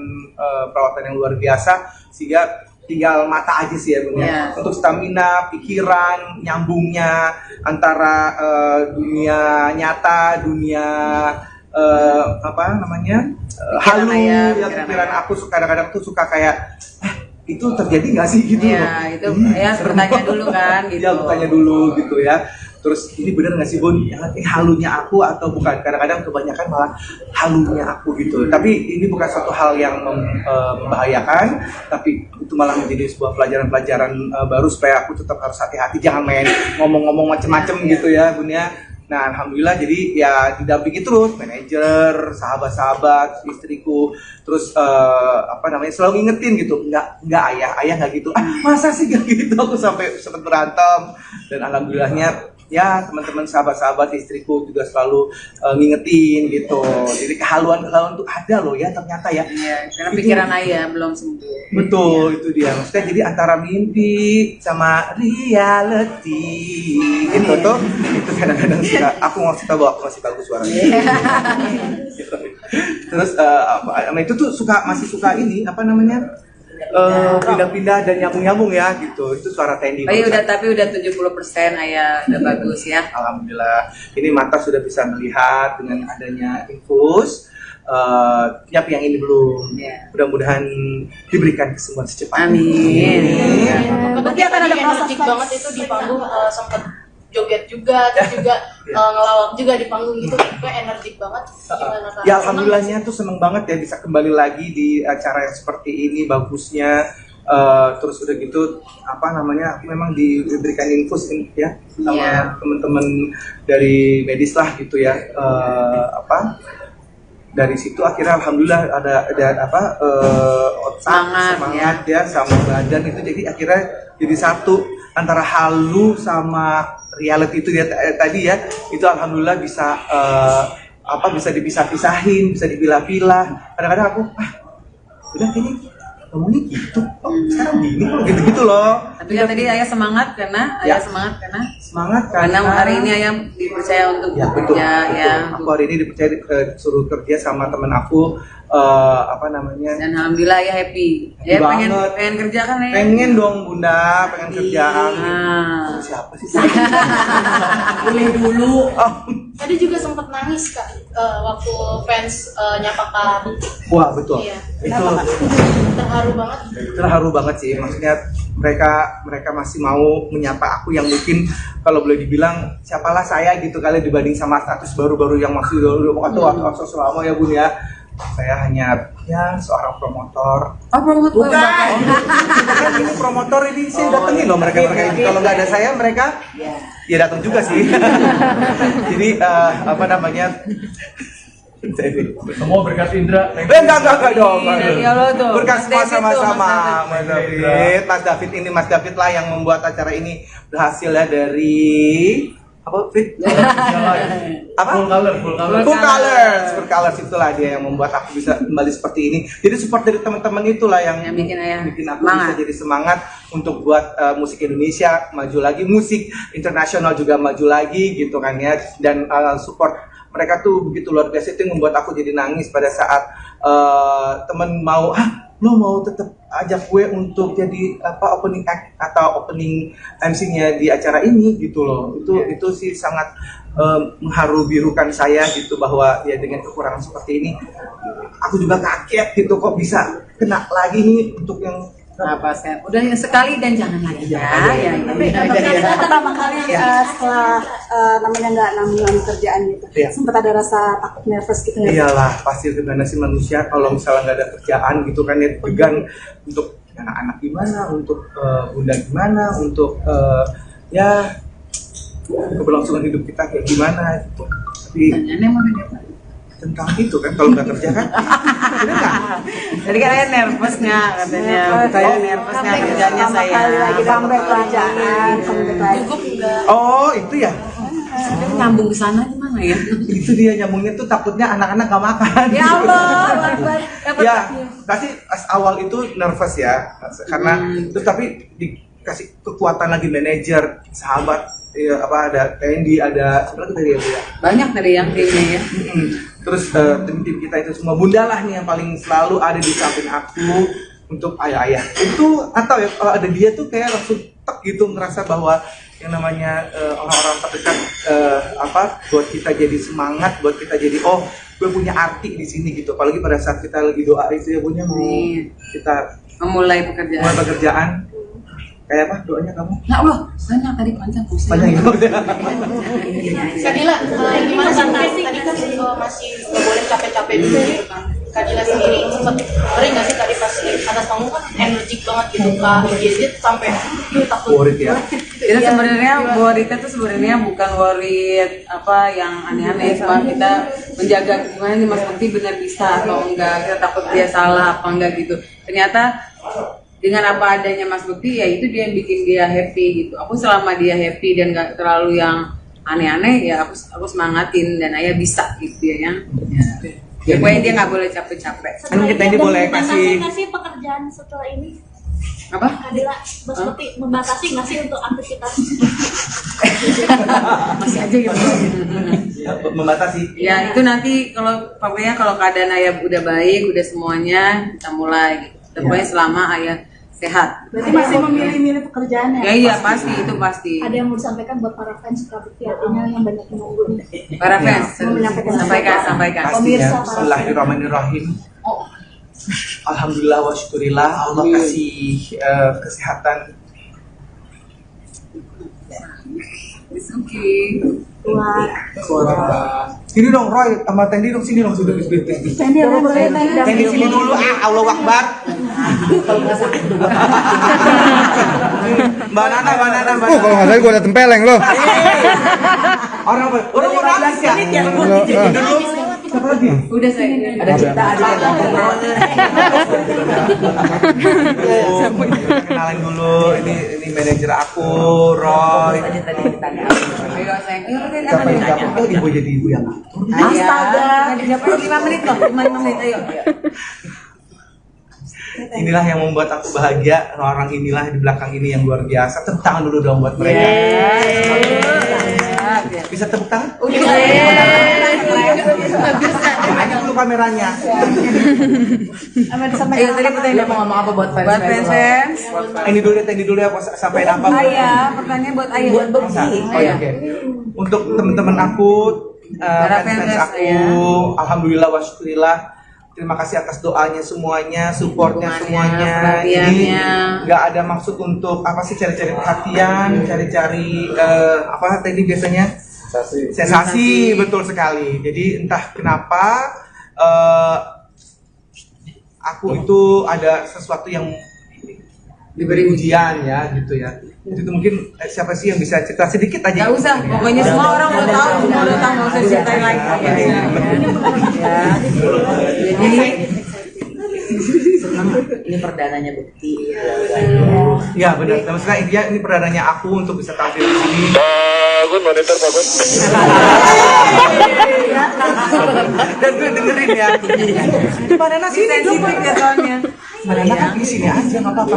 perawatan yang luar biasa, sehingga tinggal mata aja sih ya Bun ya. Untuk stamina, pikiran, nyambungnya antara dunia nyata, dunia halu ya, pikiran aku kadang-kadang tuh suka kayak itu terjadi nggak sih gitu loh. Itu ya bertanya dulu kan gitu. Iya, bertanya dulu gitu ya. Terus ini benar nggak sih Bun? Halunya aku atau bukan? Kadang-kadang kebanyakan malah halunya aku gitu. Tapi ini bukan suatu hal yang membahayakan, tapi itu malah menjadi sebuah pelajaran-pelajaran baru supaya aku tetap harus hati-hati, jangan main ngomong-ngomong macem-macem gitu ya Bun ya. Nah alhamdulillah jadi ya didampingi terus manajer, sahabat-sahabat, istriku, terus selalu ngingetin gitu, nggak ayah nggak gitu. Masa sih nggak gitu? Aku sampai sempat berantem dan alhamdulillahnya ya teman-teman sahabat-sahabat istriku juga selalu ngingetin gitu. Jadi kehaluan tuh ada loh ya ternyata ya. Karena pikiran ayah belum sembuh. Betul, itu dia. Maksudnya jadi antara mimpi sama reality gitu tuh. Itu kadang-kadang suka aku ngasih tahu aku masih bagus suaranya. Terus itu tuh masih suka ini pindah-pindah dan nyambung-nyambung ya gitu. Itu suara Tendi. Tapi udah 70% ayah udah bagus ya. Alhamdulillah. Ini mata sudah bisa melihat dengan adanya infus. Tapi yang ini belum. Mudah-mudahan diberikan kesembuhan secepatnya. Amin. Berarti akan ada energik banget itu di panggung, sempat joget juga, terus juga ngelawak juga di panggung gitu, kayak energik banget. Gimana Kak? Ya alhamdulillahnya tuh seneng banget ya bisa kembali lagi di acara yang seperti ini, bagusnya. Terus udah gitu aku memang diberikan infus ya sama teman-teman dari medis lah gitu ya. Dari situ akhirnya alhamdulillah ada otak semangat ya sama badan itu, jadi akhirnya jadi satu antara halu sama reality itu ya tadi ya. Itu alhamdulillah bisa bisa dipisah-pisahin, bisa dipilah-pilah. Kadang-kadang aku udah ini ngomongnya gitu, sekarang gini kok gitu-gitu loh. Tapi kan tadi ayah semangat karena karena hari ini ayah dipercaya untuk bekerja ya. Aku hari ini dipercaya disuruh kerja sama temen aku dan alhamdulillah ayah happy. Ya pengen kerja kan ya? Pengen dong Bunda, pengen kerjaan. Siapa sih? Boleh dulu. Tadi juga sempat nangis Kak waktu fans nyapa Kak Bukti. Wah betul. Iya. Itu Terharu banget sih, maksudnya mereka masih mau menyapa aku yang mungkin kalau boleh dibilang siapalah saya gitu kali dibanding sama status baru-baru yang masih waktu selama ya Bun ya. Saya hanya seorang promotor. Promotor. Bukan ini promotor ini saya datengin loh mereka ini. Kalau nggak ada saya mereka ya datang juga sih. Jadi Semua berkat Indra. Enggak dong. Ya Allah tuh. Berkat semua Mas David tuh, sama-sama. Mas Mas David lah yang membuat acara ini berhasil ya dari apa? Fit? Apa? Full colors itulah dia yang membuat aku bisa kembali seperti ini. Jadi support dari teman-teman itulah yang bikin aku semangat. bisa jadi semangat untuk buat musik Indonesia maju lagi, musik internasional juga maju lagi gitu kan ya. Dan support mereka tuh begitu luar biasa, itu yang membuat aku jadi nangis pada saat temen mau, lo mau tetap ajak gue untuk jadi apa opening act atau opening MC-nya di acara ini gitu loh. Itu sih sangat mengharu birukan saya gitu, bahwa ya dengan kekurangan seperti ini aku juga kaget gitu kok bisa kena lagi nih untuk yang Apa saya udah yang sekali dan jangan lagi ya. Tapi pertama kali setelah namanya nggak nanggung kerjaan gitu, sempat ada rasa takut nervous gitu nggak? Iyalah, pasti gimana sih manusia kalau misalnya nggak ada kerjaan gitu kan ya, tegang untuk anak-anak gimana, untuk bunda gimana, untuk ya keberlangsungan hidup kita kayak gimana gitu. Tapi tentang itu kan kalau nggak kerja kan jadi katanya nervousnya katanya nervousnya kerjanya saya lagi sampai kerjaan gugup enggak? oh itu ya nyambung ke sana gimana ya itu dia nyambungnya tuh takutnya anak-anak nggak makan ya Allah ya pasti awal itu nervous ya karena terus tapi dikasih kekuatan lagi manajer sahabat ya, apa ada Tendi ada sebenarnya dari ya banyak dari yang timnya ya terus tim kita itu semua bunda lah nih yang paling selalu ada di samping aku untuk ayah itu atau ya kalau ada dia tuh kayak langsung tek gitu ngerasa bahwa yang namanya orang-orang terdekat apa buat kita jadi semangat, buat kita jadi oh gue punya arti di sini gitu. Apalagi pada saat kita lagi doa itu ya punya mau kita memulai pekerjaan. Kayak apa doanya kamu? Ya Allah, banyak tadi panjang pusing. Panjang itu. Kadila, gimana sih tadi kan masih nggak boleh capek-capek dulu gitu kan? Kadila sendiri sempat sering nggak sih tadi pas di atas panggung kan energik banget gitu kak, gadget sampai takut. Worried ya. Itu sebenarnya worriednya tuh sebenarnya bukan worried apa yang aneh-aneh, cuma kita menjaga gimana nih Mas Bukti benar bisa atau enggak, kita takut dia salah apa enggak gitu. Ternyata dengan apa adanya Mas Bukti ya itu dia yang bikin dia happy gitu. Aku selama dia happy dan gak terlalu yang aneh-aneh ya aku semangatin dan ayah bisa gitu ya. Ya pokoknya dia nggak boleh capek-capek. Kan kita ini boleh kasih pekerjaan setelah ini. Apa? Kadila, Mas Bukti membatasi nggak sih untuk aktivitas? Masih aja gitu. Membatasi. Ya itu nanti kalau pokoknya kalau keadaan ayah udah baik, udah semuanya kita mulai gitu. Pokoknya selama ayah sehat. Berarti masih memilih-milih pekerjaan ya? Ya iya pasti itu pasti. Ada yang mau disampaikan buat para fans Bukti artinya yang banyak yang nunggu nih. Para fans sampaikan. Pemirsa, para Bismillahirrahmanirrahim. Alhamdulillah wa syukurillah Allah kasih kesehatan. It's okay. Sini dong Roy sama Tendi dong sini dong sudah bis. Tendi sini dulu Allah Akbar. Mbak Nana. Kalau nggak salah gue ada tempeleng loh. Orang mau nangis ya? Dulu siapa lagi? Udah saya Ada cerita Kenalin dulu ini manajer aku Roy. tadi ditanya. ayo sayang. Siapa ibu jadi ibu yang Astaga. 5 menit loh, 5 menit ayo. Inilah yang membuat aku bahagia, orang inilah di belakang ini yang luar biasa. Tepuk tangan dulu dong buat mereka. Bisa tepuk tangan? Aja dulu kameranya. Ayo tadi pertanyaan Mau ngomong apa buat buat fans. Tendi dulu ya sampai apa? Ayah, pertanyaan buat ayah. Buat Bukti. Oh ya, oke. Untuk teman-teman aku, fans aku, alhamdulillah wa syukurillah. Terima kasih atas doanya semuanya, supportnya semuanya. Ini nggak ada maksud untuk apa sih cari-cari perhatian, cari-cari apa tadi biasanya sensasi, betul sekali. Jadi entah kenapa aku itu ada sesuatu yang diberi ujian ya gitu ya. Itu tuh mungkin siapa sih yang bisa cerita sedikit aja? Gak usah, pokoknya semua orang udah tahu, nggak usah ceritain lagi. Ya. Jadi Ini perdananya Bekti. Ya benar. Maksudnya ini perdananya aku untuk bisa tampil di sini. Bagus, monitor bagus. Dan gue dengerin ya. Mana nasi ini sensitif ya soalnya. Mana kan di sini aja nggak apa-apa.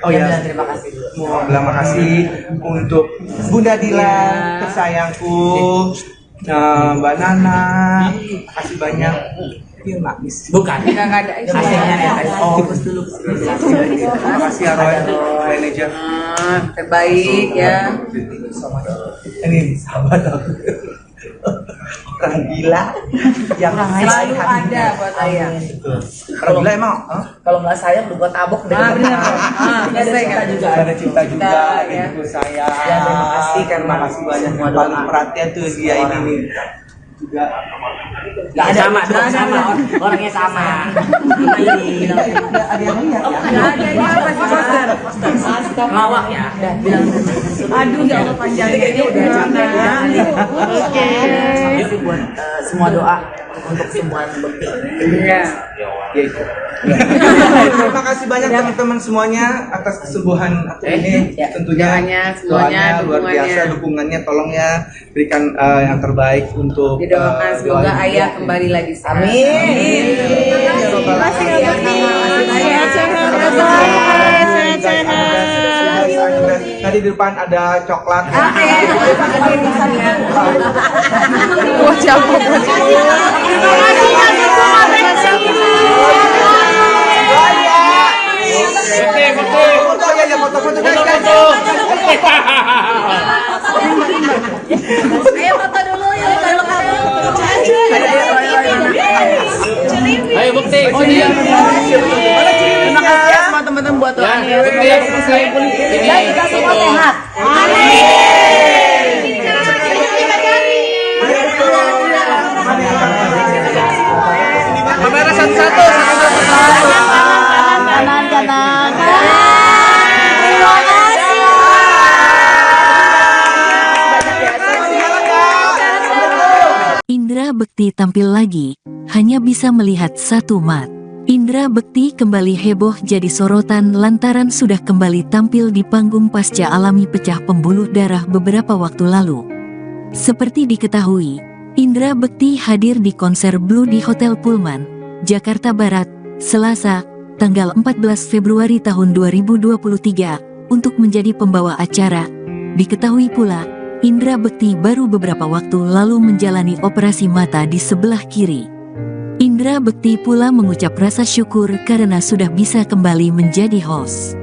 Oh ya, Terima kasih dulu. mau bilang makasih untuk Bunda Dila, tersayangku, Mbak Nana, makasih banyak. Iya nangis. Bukan. Nggak ada. Hasilnya ya. Oh, Dulu. terima kasih ya Roy, manajer. Terbaik ya. Ini sahabat aku. Orang gila yang Selalu ada buat saya. Orang gila emang? Kalau nggak sayang udah gua tabok deh. Benar. Ini ada cinta juga. Ada cinta juga, ya. ibu saya. Ya, terima kasih Terima kasih banyak. Paling perhatian tuh dia ini nih. Juga Nggak ada sama. Orangnya sama. Ini. ada yang lihat ya. Ada ini apa sih poster? Ngawak ya. Bilang. Aduh, ya Allah panjangnya ini udah capek ya. Oke. Itu buat semua doa untuk semua Bekti. Iya. Ya itu. Terima kasih banyak teman-teman semuanya atas kesembuhan aku ini. Tentunya Semuanya, luar biasa dukungannya, tolong ya berikan yang terbaik untuk Didoakan semoga ayah kembali lagi sehat. Amin. Terima kasih ya Tadi di depan ada coklat. Foto-foto guys. Ayo foto dulu ya. Ayo Bekti, Terima kasih ya sama teman-teman buat doanya. Dan kita semua sehat. Kamera satu-satu. Kanan. Indra Bekti tampil lagi, hanya bisa melihat satu mat. Indra Bekti kembali heboh jadi sorotan lantaran sudah kembali tampil di panggung pasca alami pecah pembuluh darah beberapa waktu lalu. Seperti diketahui, Indra Bekti hadir di konser Blue di Hotel Pullman, Jakarta Barat, Selasa, tanggal 14 Februari tahun 2023, untuk menjadi pembawa acara. Diketahui pula, Indra Bekti baru beberapa waktu lalu menjalani operasi mata di sebelah kiri. Indra Bekti pula mengucap rasa syukur karena sudah bisa kembali menjadi host.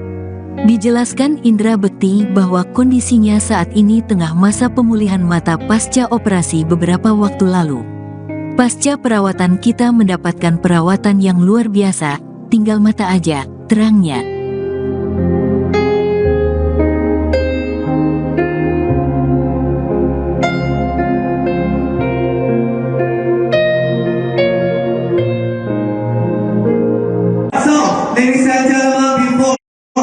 Dijelaskan Indra Bekti bahwa kondisinya saat ini tengah masa pemulihan mata pasca operasi beberapa waktu lalu. Pasca perawatan kita mendapatkan perawatan yang luar biasa, tinggal mata aja, terangnya. Ladies and gentlemen, before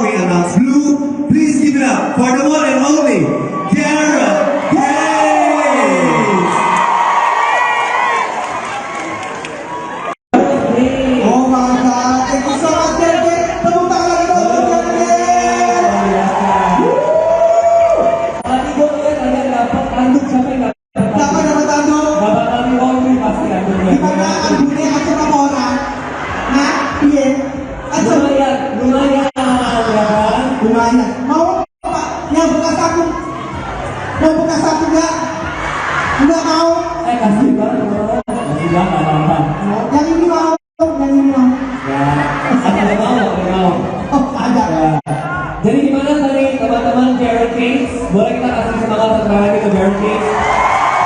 we announce Blue, please give it up for the one and only Gareth Gates. Oh my God, thank you so much, Gareth Gates. Tepuk tangan lagi dong untuk Gareth Gates. Tadi gue lihat ada dapat tanduk sampai nggak Dapat tanduk. bakal laundry pasti tanduknya. Gimana tanduknya acung sama orang? Nah, iya. Acung. Lumayan ya kan? Lumayan. Mau apa? Yang buka saku? Mau buka saku nggak? Nggak mau. Kasih banget nggak apa-apa. Yang ini mau. Yang ini mau. Ya, ada mau. Oh, ada. Ya. Jadi gimana tadi teman-teman Jared Kings? Boleh kita kasih semangat terakhir lagi ke Jared Kings?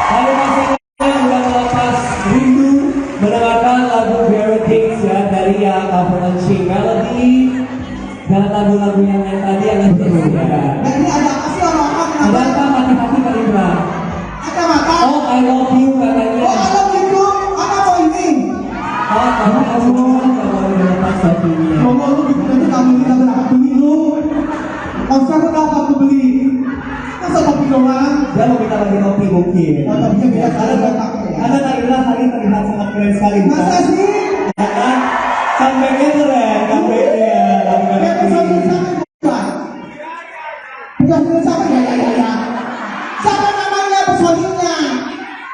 Hari masing-masing udah melepas rindu mendengarkan lagu Jared Kings ya dari yang coveran She Melody dan lagu-lagu yang lain tadi yang itu ya. Nah, ini ada apa sih orang-orang Ada kenapa? apa mati-mati Kak Indra? Ada mata. Oh, I love you katanya. Oh, ada itu. Apa mau ini? Oh, kamu harus kalau udah lepas satunya. Ngomong lu nanti kamu kita berangkat beli lu. Konser berapa aku beli? Dia mau minta lagi topi mungkin. Topinya beda kali buat aku ya. Karena Naila hari ini terlihat sangat keren sekali. Masa sih? Karena comeback-nya keren, comeback-nya. Ya, personil sama ya. Siapa namanya personilnya?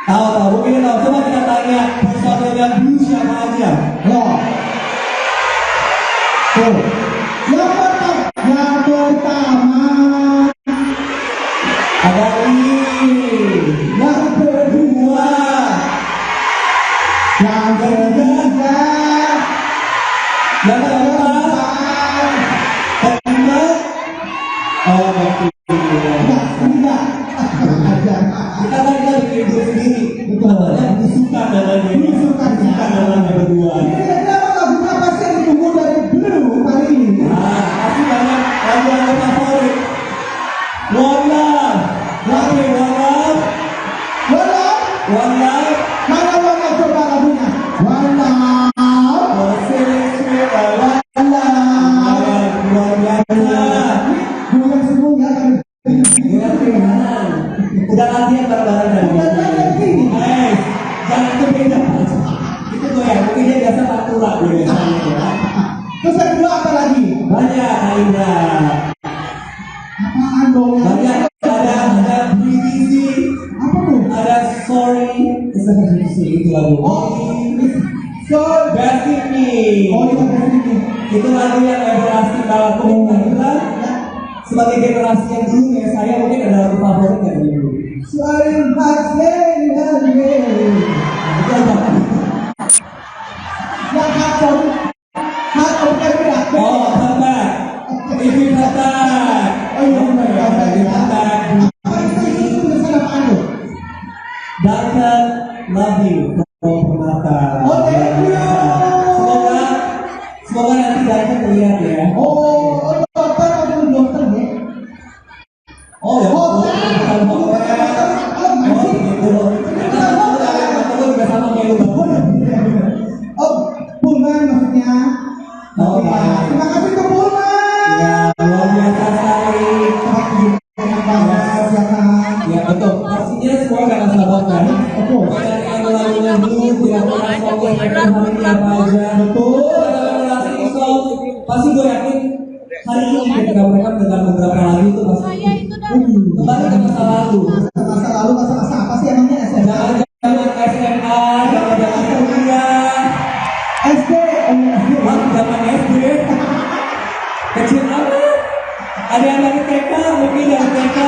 Tahu, mungkin tahu. Coba kita tanya personilnya dulu siapa aja. Loh. Tuh. Yang pertama Ada ini. yang kedua, yang ketiga, Yang keempat. Kelima. Oh, betul. tidak. Kita kan kita bikin diri sendiri. Namanya belusukan namanya. Belusukan. Namanya berdua. Ini kenapa lagunya pasti yang ditunggu dari Blue hari ini? Nah, pasti banyak lagu-lagu favorit. One Love. Lagu One Love. One Love. Mana warna coba lagunya? Warna. Oh, sweet, sweet, Warna. luar biasa. Bukan semua kan? Udah latihan bareng-bareng dari jangan itu beda. Itu tuh ya, mungkin dia biasa pantura biasanya ya. Terus yang kedua apa lagi? Banyak Naila. Apaan dong? Banyak ada Breathe Easy. Apa tuh? Ada Sorry. Itu lagu. So, Best in Me. oh itu dari ini. Itu lagu yang everlasting banget. Naila sebagai generasi yang dulu ya, saya mungkin ada lagu favorit nggak dari dulu? Sorry, Yang kacau. Kacau kan beda. Oh, Batak. If you Batak. Oh iya benar. Batak. Apa itu tulisan apaan tuh? Duncan, love you. Oh, Permata. Oh, thank you. Semoga nanti Duncan melihat ya. Oh, dokter atau dokter ya? Oh ya. Hotel. Oh gitu. Aku juga sama kayak lu. Oh, Pullman maksudnya. Oh ya. Terima kasih ke Pullman. Ya, luar biasa sekali. Ya betul. Pastinya semua gak akan sabar kan? Betul. Dari lagu-lagunya dulu tidak pernah selalu mereka hari ini apa aja. Betul. Pasti gue yakin hari ini ketika mereka mendengar beberapa lagu itu pasti kembali ke masa lalu. Masa lalu, masa apa sih emangnya SMA? Zaman SMA, zaman kuliah, SD, zaman SD, kecil banget. Ada yang dari TK, mungkin dari TK,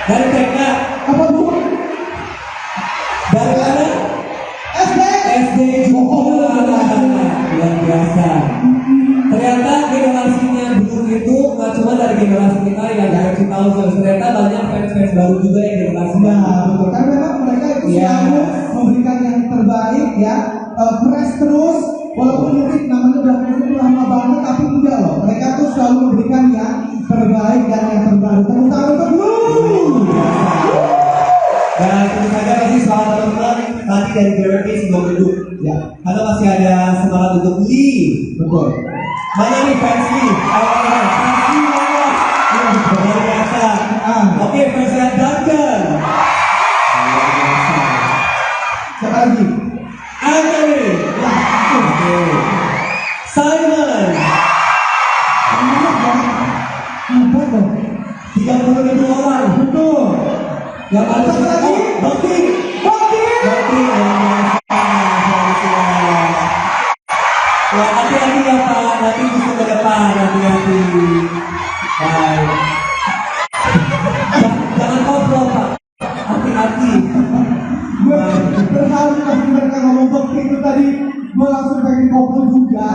dari TK, apa tuh? dari mana? SD. SD juga. Luar biasa. Ternyata generasinya dulu itu nggak cuma dari generasi kita yang generasi tahun ternyata banyak fans-fans baru juga yang generasi Betul. Karena memang mereka itu selalu memberikan yang terbaik ya, fresh terus. Walaupun mungkin namanya udah lama banget, tapi enggak loh. Mereka tuh selalu memberikan yang terbaik dan yang terbaru. Tepuk tangan untuk Blue. Dan tentu saja masih semangat teman-teman nanti dari Gravity sebelum duduk Ya, karena masih ada semangat untuk Lee. betul. Mana nih fans Lee? Fans Lee mana? Luar biasa. Oke, fans Duncan. Siapa lagi? Anthony. Simon. Empat dong. 30.000 orang. Betul. Yang ada Satu lagi. Bakti. Bakti. Ya, hati-hati ya Pak, nanti bisa ke depan, hati-hati. Baik. Jangan ngobrol Pak, hati-hati. Gue berharu pas mereka ngomong Bakti itu tadi, gue langsung pengen ngobrol juga.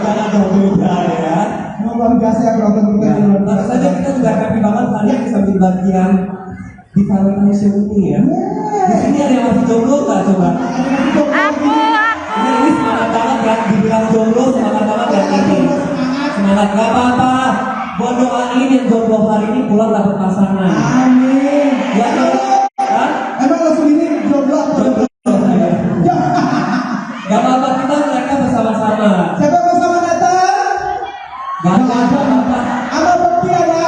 Jangan dong beda ya. Luar biasa ya program kita. Tentu saja kita juga happy banget hari ini bisa menjadi bagian di Valentine Show ini ya. Di sini ada yang masih jomblo nggak coba? Ini semangat banget ya, dibilang jomblo semangat banget ya ini. Semangat nggak apa-apa. Buat doain yang jomblo hari ini pulang dapat pasangan. Amin. Ya kan? Emang langsung ini jomblo atau jomblo? Gak apa-apa, kita mereka bersama-sama. Siapa bersama datang? Gak ada apa-apa. Ada Bakti ada?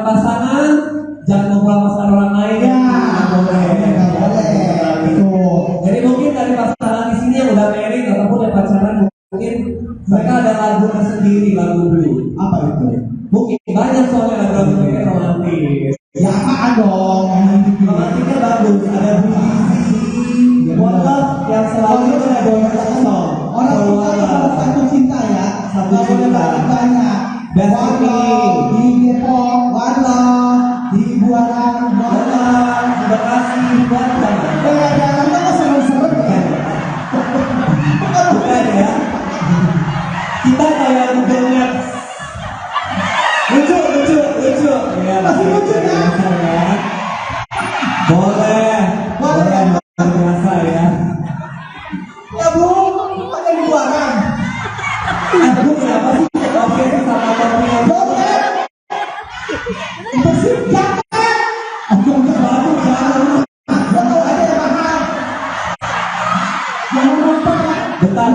pasangan jangan memperlakukan orang lain ya. Jadi mungkin dari pasangan di sini yang udah married ataupun yang pacaran mungkin mereka ada lagu tersendiri, lagu blue. Apa itu? Mungkin banyak soalnya lagu mereka romantis. Ya apaan dong? Romantisnya bagus. Ada Busy, One Love yang selalu ada song. Orang kita kalau satu cinta ya, satu cinta banyak. One di Depok, One Love, di Buaran, One Love, di Bekasi, One Love. Kadang-kadang kok serem-serem kan? Bukan ya? Kita kayak Google Maps. Lucu. Ya, masih lucu ya? Boleh luar biasa ya. Ya Bu, ada di Buaran. Bu kenapa sih? Oke, sama topnya. Boleh. Bersih jangan. Aku baru jangan. Betul aja yang mahal. Jangan lupa. Bentar.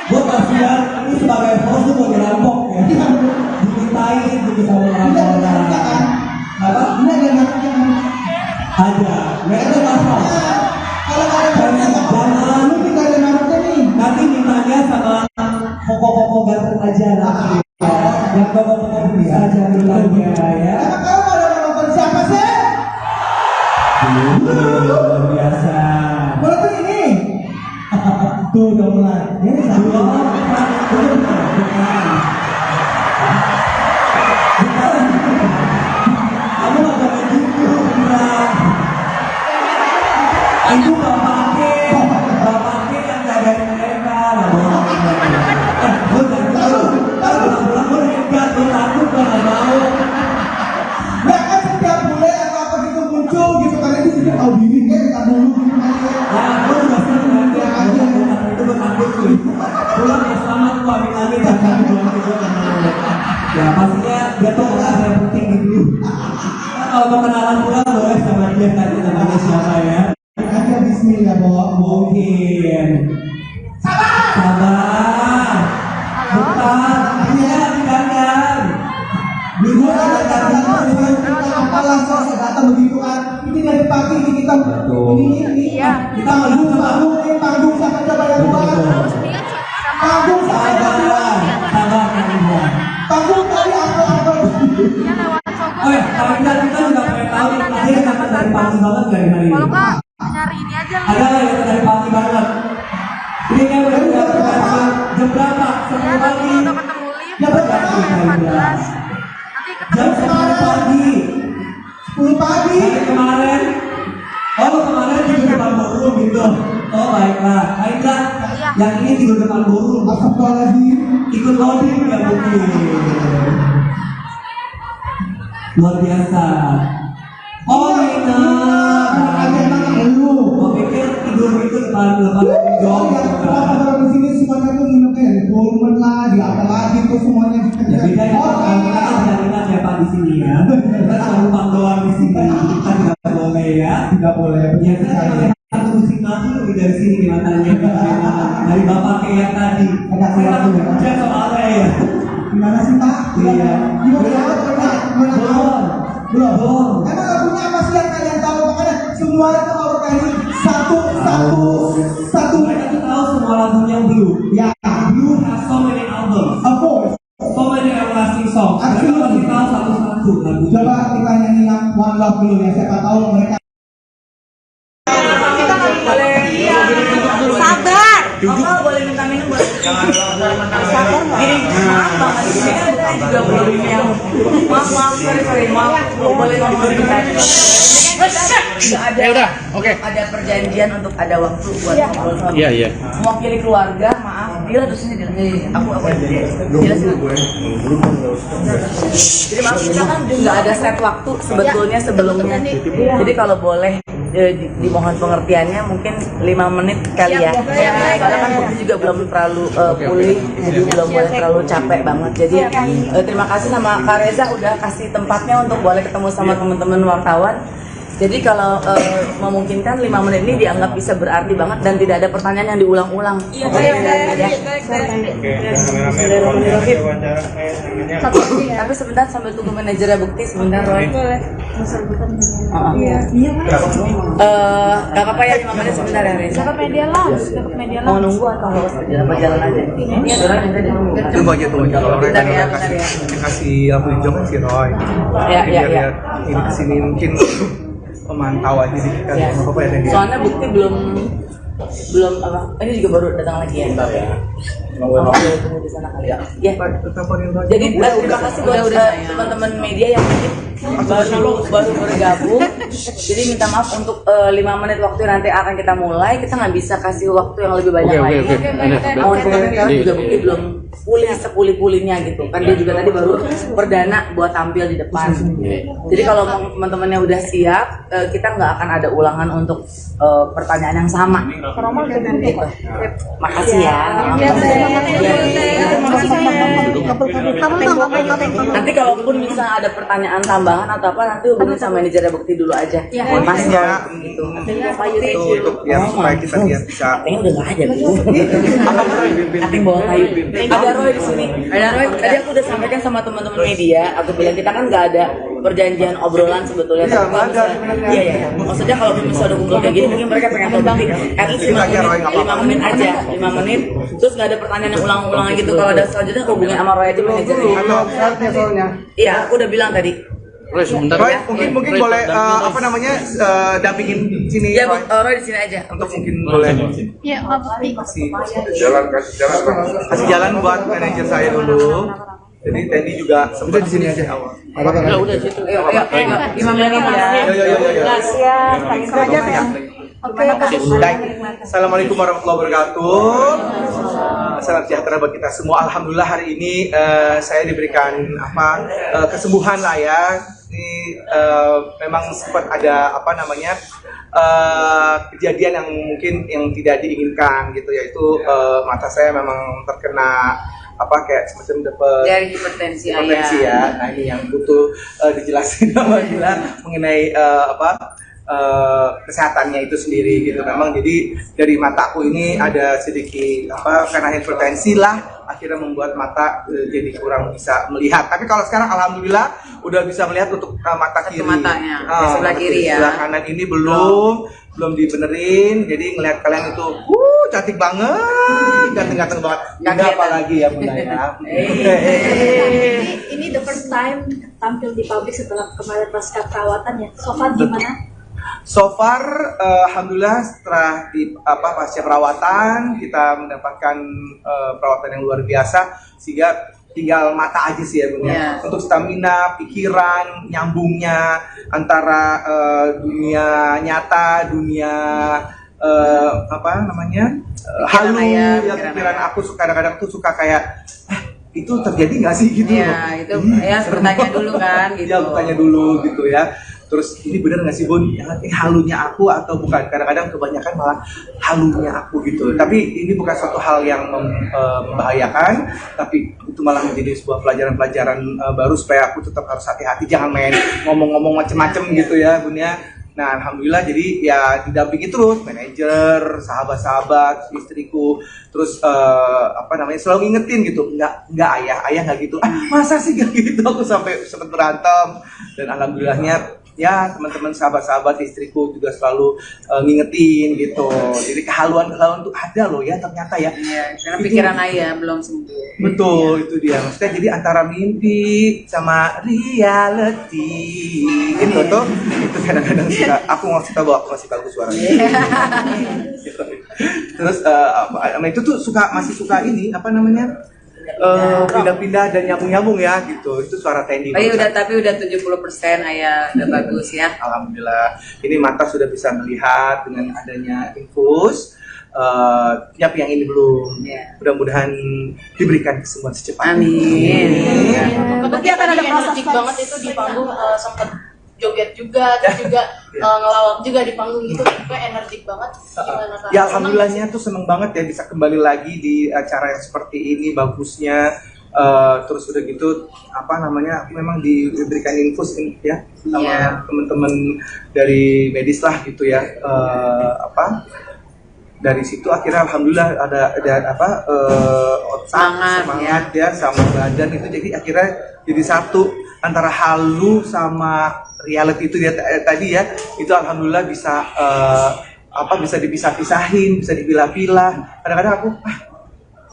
Gue kasihan, ini sebagai host gue mau dirampok ya. Dimintain gitu sama orang-orang. Apa? Ini ada naknya. Ada. Nggak ada masalah. Kalau ada jangan lu kita ada naknya nih. Nanti mintanya sama pokok-pokok ganteng aja lah. Yang pokok-pokok bisa aja mintanya ya. Emang kamu ada nonton siapa sih? Luar biasa. Boleh ini. Tuh udah mulai. Ini satu. Kamu agak begitu bilang. Itu bapaknya yang jagain mereka. Gue pulang gue dekat, gue takut, gue gak mau. Nah kan setiap bule atau apa gitu muncul gitu kan ini sudah tahu diri kan kita dulu gitu kan. Nah, gue juga sering nanti aja itu gue takut tuh. Pulang ya selamat gue amin-amin dan kami pulang itu ya pastinya dia tuh orang yang penting gitu. Kalau mau kenalan pulang boleh sama dia tadi namanya siapa ya? Aja bismillah bawa Mungkin. Sabar. Bentar. Ini lagi dandan. Minggu kita apalah soal datang begitu kan. Ini dari pagi ini kita ini Kita mau panggung siapa coba yang buat. Panggung siapa yang buat. Sabar kan. Panggung tadi apa? Oh ya, kalau kita juga pengen tahu nih, tadi kita dari pagi banget dari hari ini. Kalau Kak nyari ini aja lah. Ada nggak yang dari pagi banget? Ini kan udah jam berapa? 10 pagi. Jam berapa? Jam 10 pagi. 10 pagi. Sampai kemarin. Oh kemarin tidur depan ballroom gitu. Oh baiklah. Baiklah. Yang ini tidur depan ballroom. Astagfirullahaladzim. Ikut loading nggak mungkin. Luar biasa. Oh Nina. Ada anak lu. Gue pikir tidur itu depan jong. Orang di sini semuanya tuh minumnya Goldman lah, di apa lagi tuh semuanya Ya beda ya Pak, kita kan jaringan ya Pak di sini ya. Kita cuma numpang doang di sini. Kita tidak boleh ya. Tidak boleh. Biasanya satu musik mati lebih dari sini gimana dari Bapak kayak tadi. Saya tak kerja soalnya ya. Gimana sih Pak? Iya. Belum. Emang lagunya apa sih yang kalian tahu? Makanya semua itu organik satu. Mereka tuh tahu semua lagunya Blue. Ya. Blue has so many albums. Of course. So many everlasting songs. Mereka masih tahu satu-satu lagu. Coba kita nyanyi yang One Love dulu ya. Siapa tahu mereka. Sabar. Mama boleh minta minum boleh. Sabar nggak? Maaf banget. Saya juga belum yang. Maaf, sorry. Maaf, boleh ngomong bentar. Ya udah, oke. Ada perjanjian untuk ada waktu buat ngobrol sama. Iya. Mewakili keluarga, maaf. Dila terus ini Dila. Aku Dila sih. Jadi maaf kita kan nggak ada set waktu sebetulnya sebelumnya. Jadi kalau boleh dimohon pengertiannya mungkin 5 menit kali ya. Soalnya kan Bukti juga belum terlalu pulih, jadi belum boleh terlalu capek banget. Jadi terima kasih sama Kak Reza udah kasih tempatnya untuk boleh ketemu sama teman-teman wartawan. Jadi kalau memungkinkan 5 menit ini dianggap bisa berarti banget dan tidak ada pertanyaan yang diulang-ulang. Iya, Tapi sebentar sambil tunggu manajernya Bukti sebentar Roy. boleh. Gak apa-apa ya 5 menit sebentar ya Riz. Dapat media lounge, dapat media Mau lounge. nunggu atau harus jalan aja? Tunggu aja. Kalau Roy Bentar kan ya, udah bentar ya. kasih lampu hijau kan si Roy. Ya. Biar ini kesini mungkin memantau aja dikit kan. Ya. Apa ya tadi? Soalnya Bukti belum apa? Ini juga baru datang lagi ya. Tunggu di sana kali ya. Ya. Teleponin Roy. Jadi terima kasih buat teman-teman media yang mungkin baru bergabung. Jadi minta maaf untuk 5 menit waktu yang nanti akan kita mulai. Kita nggak bisa kasih waktu yang lebih banyak lagi. Mohon pengertian juga Bukti belum pulih sepulih-pulihnya gitu. Kan dia juga tadi baru perdana buat tampil di depan. Jadi kalau teman-temannya udah siap, kita nggak akan ada ulangan untuk pertanyaan yang sama. Gitu. Makasih ya. Nanti kalaupun misalnya ada pertanyaan tambahan atau apa nanti hubungin sama manajernya Bukti dulu aja. Mas ya gitu. Untuk yang supaya kita biar bisa. Katanya udah nggak ada Bu. Katanya bawa kayu. Ada Roy di sini. Ada Roy. Tadi aku udah sampaikan sama teman-teman media. Aku bilang kita kan nggak ada perjanjian obrolan sebetulnya. Tapi kalau misalnya, iya. Maksudnya kalau misalnya udah kumpul kayak gini mungkin mereka pengen tahu Bukti. At least 5 menit aja. 5 menit. Terus nggak ada pertanyaan yang ulang-ulang gitu. Kalau ada selanjutnya hubungin sama Roy aja manajernya. Iya, aku udah bilang tadi. Roy sebentar. Roy, mungkin boleh apa namanya dampingin sini. Ya, Roy. Roy di sini aja. Untuk mungkin boleh Ya, pasti. kasih jalan buat manajer saya dulu. Jadi Tendi juga sempat di sini aja awal. Udah situ. Ayo. 5 menit ya. Yo. Baik. Assalamualaikum warahmatullahi wabarakatuh. Salam sejahtera bagi kita semua. Alhamdulillah hari ini saya diberikan kesembuhan lah ya. Ini memang sempat ada kejadian yang mungkin yang tidak diinginkan gitu, yaitu mata saya memang terkena kayak semacam dapat Dari hipertensi ya. Nah ini yang butuh dijelasin sama Gila mengenai kesehatannya itu sendiri gitu. Memang jadi dari mataku ini ada sedikit karena hipertensi lah akhirnya membuat mata jadi kurang bisa melihat. Tapi kalau sekarang alhamdulillah udah bisa melihat untuk mata kiri. Matanya, di sebelah kiri ya. Sebelah kanan ini belum dibenerin. Jadi ngelihat kalian itu cantik banget, ganteng-ganteng banget. Kagak apa lagi ya Bunda ya. Ini the first time tampil di publik setelah kemarin pasca perawatan ya. So far gimana? So far, alhamdulillah setelah pasca perawatan kita mendapatkan perawatan yang luar biasa sehingga tinggal mata aja sih ya Bunda. Yeah. Untuk stamina, pikiran, nyambungnya antara dunia nyata, dunia halu ya pikiran aku kadang-kadang tuh suka kayak itu terjadi nggak sih gitu ya itu ya bertanya dulu kan gitu ya bertanya dulu gitu ya. Terus ini benar nggak sih Bun? Ini halunya aku atau bukan? Kadang-kadang kebanyakan malah halunya aku gitu. Tapi ini bukan suatu hal yang membahayakan, tapi itu malah menjadi sebuah pelajaran-pelajaran baru supaya aku tetap harus hati-hati, jangan main ngomong-ngomong macem-macem gitu ya Bun ya. Nah alhamdulillah jadi ya didampingi terus manajer, sahabat-sahabat, istriku, terus selalu ngingetin gitu, nggak ayah nggak gitu, masa sih nggak gitu, aku sampai sempat berantem dan alhamdulillahnya ya teman-teman sahabat-sahabat istriku juga selalu ngingetin gitu. Jadi kehaluan-kehaluan tuh ada loh ya ternyata ya. Karena pikiran ayah belum sembuh. Betul, itu dia. Maksudnya jadi antara mimpi sama reality gitu tuh. Itu kadang-kadang suka aku ngasih tahu aku masih bagus suaranya. Terus itu tuh masih suka ini pindah-pindah dan nyambung-nyambung ya gitu. Itu suara Tendi. Tapi udah 70% ayah udah bagus ya. Alhamdulillah. Ini mata sudah bisa melihat dengan adanya infus. Tapi yang ini belum. Mudah-mudahan diberikan kesembuhan secepatnya. Amin. Berarti akan ada proses banget itu di panggung, sempat joget juga, terus juga ngelawak juga di panggung gitu, kayak energik banget. Gimana Kak? Ya alhamdulillahnya tuh seneng banget ya bisa kembali lagi di acara yang seperti ini, bagusnya Terus udah gitu apa namanya, aku memang diberikan infus ya sama teman-teman dari medis lah gitu ya. Dari situ akhirnya alhamdulillah ada otak semangat ya sama badan itu, jadi akhirnya jadi satu antara halu sama reality itu dia tadi ya, itu alhamdulillah bisa bisa dipisah-pisahin, bisa dipilah-pilah. Kadang-kadang aku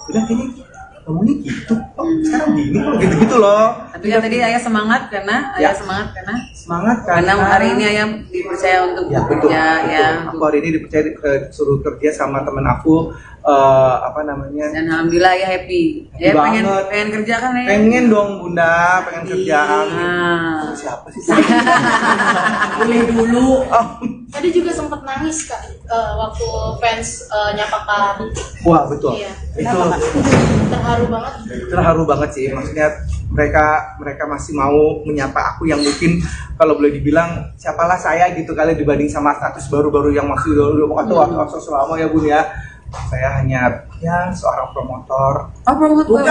udah kayaknya ngomongnya gitu, sekarang gini kok gitu-gitu loh. Tapi kan tadi ayah semangat karena semangat karena hari ini ayah dipercaya untuk bekerja ya. Aku hari ini dipercaya suruh kerja sama temen aku dan alhamdulillah ayah happy. Ya pengen kerja kan ayah? Pengen dong Bunda, pengen kerjaan. Siapa sih? Boleh dulu. Tadi juga sempat nangis Kak waktu fans nyapa Kak. Wah betul. Iya. Itu terharu banget. Terharu banget sih, maksudnya mereka masih mau menyapa aku yang mungkin kalau boleh dibilang siapalah saya gitu kali dibanding sama status baru-baru yang masih udah waktu selama ya Bun ya. Saya hanya seorang promotor. Promotor? Bukan.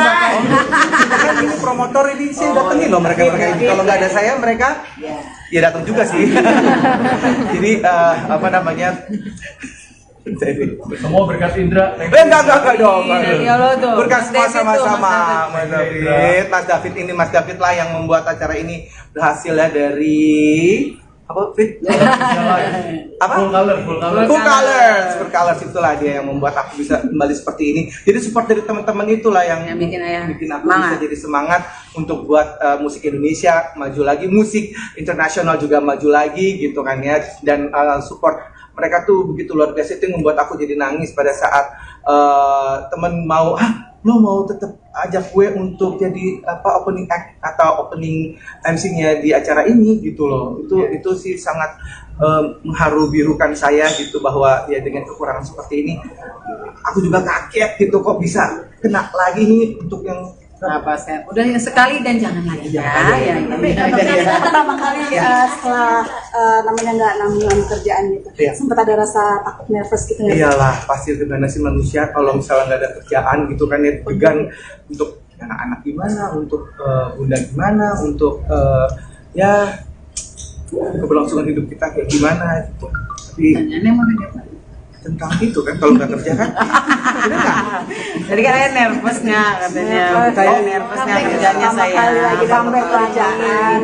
Kan ini promotor ini saya datengin loh mereka ini. Kalau nggak ada saya mereka ya datang juga sih. Jadi Semua berkat Indra. Enggak dong. Berkat semua sama-sama. Mas David lah yang membuat acara ini berhasil ya dari Full Colors itulah dia yang membuat aku bisa kembali seperti ini. Jadi support dari teman-teman itulah yang bikin aku bisa jadi semangat untuk buat musik Indonesia maju lagi, musik internasional juga maju lagi gitu kan ya. Dan support mereka tuh begitu luar biasa, itu yang membuat aku jadi nangis pada saat temen mau lo mau tetap ajak gue untuk jadi opening act atau opening MC-nya di acara ini gitu loh. Itu sih sangat mengharu birukan saya gitu, bahwa ya dengan kekurangan seperti ini aku juga kaget gitu kok bisa kena lagi nih untuk yang udah yang sekali dan jangan lagi Tapi pertama kali setelah namanya nggak nanggung kerjaan gitu, sempat ada rasa takut, nervous gitu nggak? Iyalah, pasti gimana sih manusia kalau misalnya nggak ada kerjaan gitu kan ya, degan untuk anak-anak gimana, untuk bunda gimana, untuk keberlangsungan hidup kita kayak gimana gitu. Tapi tentang itu kan kalau nggak kerja kan jadi kan saya nervousnya katanya nervousnya kerjanya saya lagi comeback kerjaan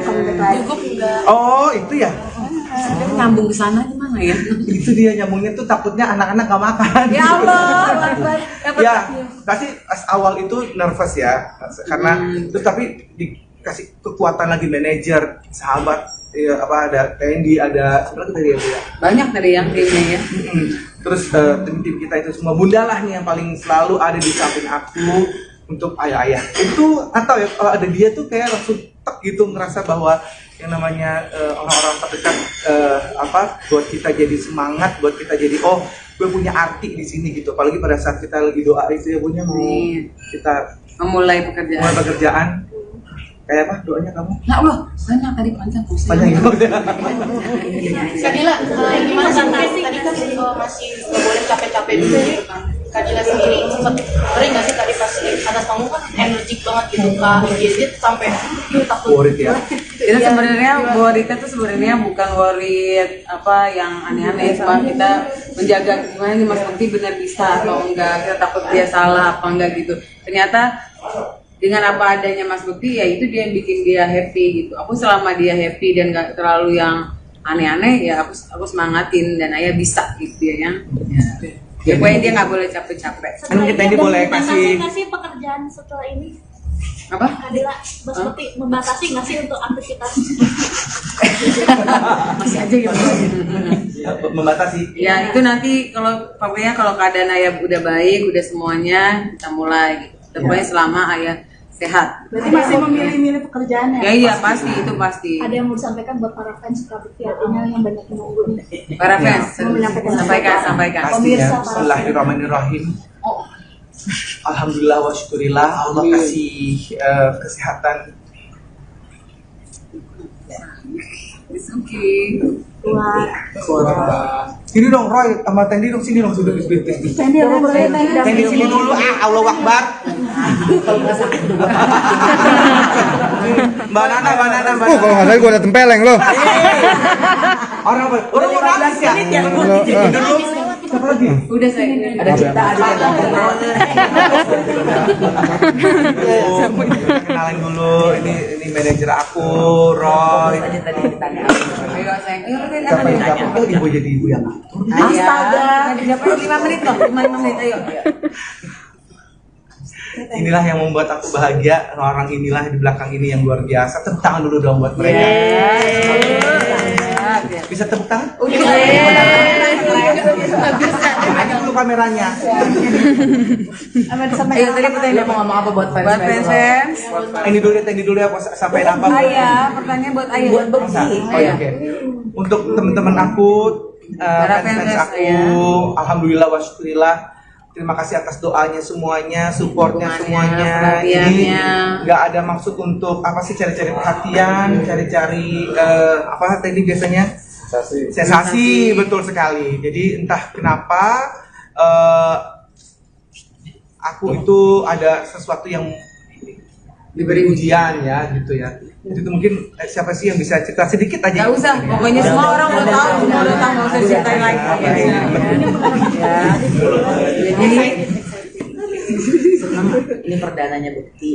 Cukup enggak? Itu ya nyambung ke sana gimana ya? Itu dia nyambungnya tuh, takutnya anak-anak nggak makan ya Allah ya pasti awal itu nervous ya karena terus tapi dikasih kekuatan lagi manajer, sahabat ada Tendi, ada sebenarnya tadi ya banyak dari yang timnya ya. Terus tim kita itu semua, bunda lah nih yang paling selalu ada di samping aku untuk ayah itu, atau ya kalau ada dia tuh kayak langsung tek gitu, ngerasa bahwa yang namanya orang-orang terdekat buat kita jadi semangat, buat kita jadi gue punya arti di sini gitu. Apalagi pada saat kita lagi doa itu ya Bunya mau kita memulai pekerjaan. Kayak apa doanya kamu? Nah Allah, banyak tadi panjang gitu. Kak Dila, gimana sih tadi kan masih nggak boleh capek-capek juga gitu kan? Kak Dila sendiri sempat sering nggak sih tadi pas di atas panggung kan energik banget gitu Kak, gadget sampai takut. Worried ya? Itu sebenarnya worriednya tuh sebenarnya bukan worried yang aneh-aneh, cuma kita menjaga gimana nih Mas Bekti benar bisa atau enggak, kita takut dia salah apa enggak gitu. Ternyata dengan apa adanya Mas Bekti ya itu dia yang bikin dia happy gitu. Aku selama dia happy dan gak terlalu yang aneh-aneh ya aku semangatin dan ayah bisa gitu ya. Pokoknya dia nggak boleh capek-capek. Kan kita ini boleh kasih pekerjaan setelah ini. Apa? Adila, seperti membatasi nggak sih untuk aktivitas? Masih aja gitu. Membatasi. Ya itu nanti kalau keadaan ayah udah baik, udah semuanya kita mulai gitu. Pokoknya selama ayah sehat. Berarti masih memilih-milih pekerjaan ya? Iya pasti, itu pasti. Ada yang mau disampaikan buat para fans Kak Bekti, artinya yang banyak menunggu nih. Para fans, sampaikan. Pasti ya, bismillahirrahmanirrahim. Alhamdulillah wa syukurillah, Allah kasih kesehatan Disuki. Sini dong Roy, sama Tendi dong, sini dong sudah bis. Tendi sini dulu, Allah Akbar. Mbak Nana. Oh, kalau nggak salah gue ada tempeleng loh. Orang mau nangis ya? Dulu. Siapa lagi? Udah saya. Ada Cipta, ada Kenalin dulu, ini manajer aku, Roy. Tadi ditanya. Ayo sayang. Siapa yang dapat ibu jadi ibu yang ngatur? Astaga. Tadi dapat 5 menit loh. 5 menit ayo. Inilah yang membuat aku bahagia. Orang inilah di belakang ini yang luar biasa. Tepuk tangan dulu dong buat mereka. Bisa tepuk tangan? Aja dulu kameranya. Ayo tadi pertanyaan Mau ngomong apa buat buat fans. Ini dulu ya, sampai apa? Ayah, pertanyaan buat ayah. Buat Bekti. Oh ya, oke. Untuk teman-teman aku, Para fans fans aku, ya. alhamdulillah wa syukurillah. Terima kasih atas doanya semuanya, supportnya semuanya. Jadi perhatiannya. nggak ada maksud untuk apa sih cari-cari perhatian, cari-cari apa tadi biasanya sensasi, betul sekali. Jadi entah kenapa aku itu ada sesuatu yang diberi ujian ya gitu ya. Itu mungkin siapa sih yang bisa cerita sedikit aja? Gak usah, pokoknya semua orang udah tahu, nggak usah ceritain lagi. Jadi ini perdananya Bekti.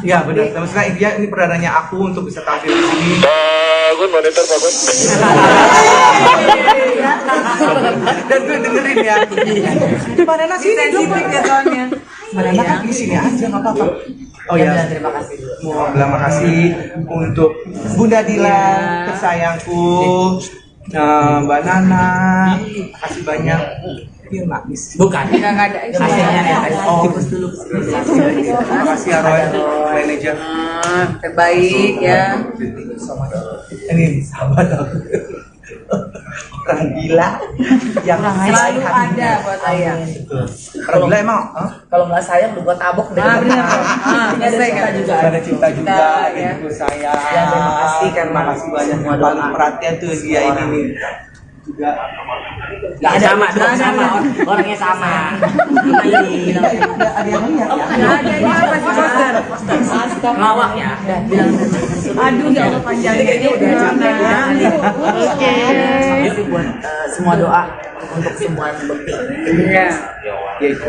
Ya benar. Maksudnya ini perdananya aku untuk bisa tampil di sini. Bagus, monitor bagus. Dan gue dengerin ya. Mana nasi ini Sensitif ya soalnya. Mana kan di sini aja nggak apa-apa. Oh ya, Terima kasih. mau bilang makasih untuk Bunda Dila tersayangku, Mbak Nana, makasih banyak. Dia nangis. Bukan. Nggak ada. Hasilnya ya. Oh, Tikus dulu. terima kasih ya Roy, manajer. Terbaik ya. Ini sahabat aku. Orang gila yang Selalu ada buat ayah. Orang gila emang? Kalau nggak sayang udah gua tabok deh. Benar. Ini ada Cipta juga. Ada cinta juga, ya. ibu saya. Ya, terima kasih karena Terima kasih banyak. semua Paling doa. perhatian tuh dia ini nih. Juga Nggak ada sama. Orangnya sama. Ini ada yang lihat ya. Ada ini apa sih poster? Lawak ya. Bilang Aduh, ya Allah panjangnya kayaknya udah capek. Oke. Terima kasih buat semua doa untuk semua Bekti. Iya. Ya itu.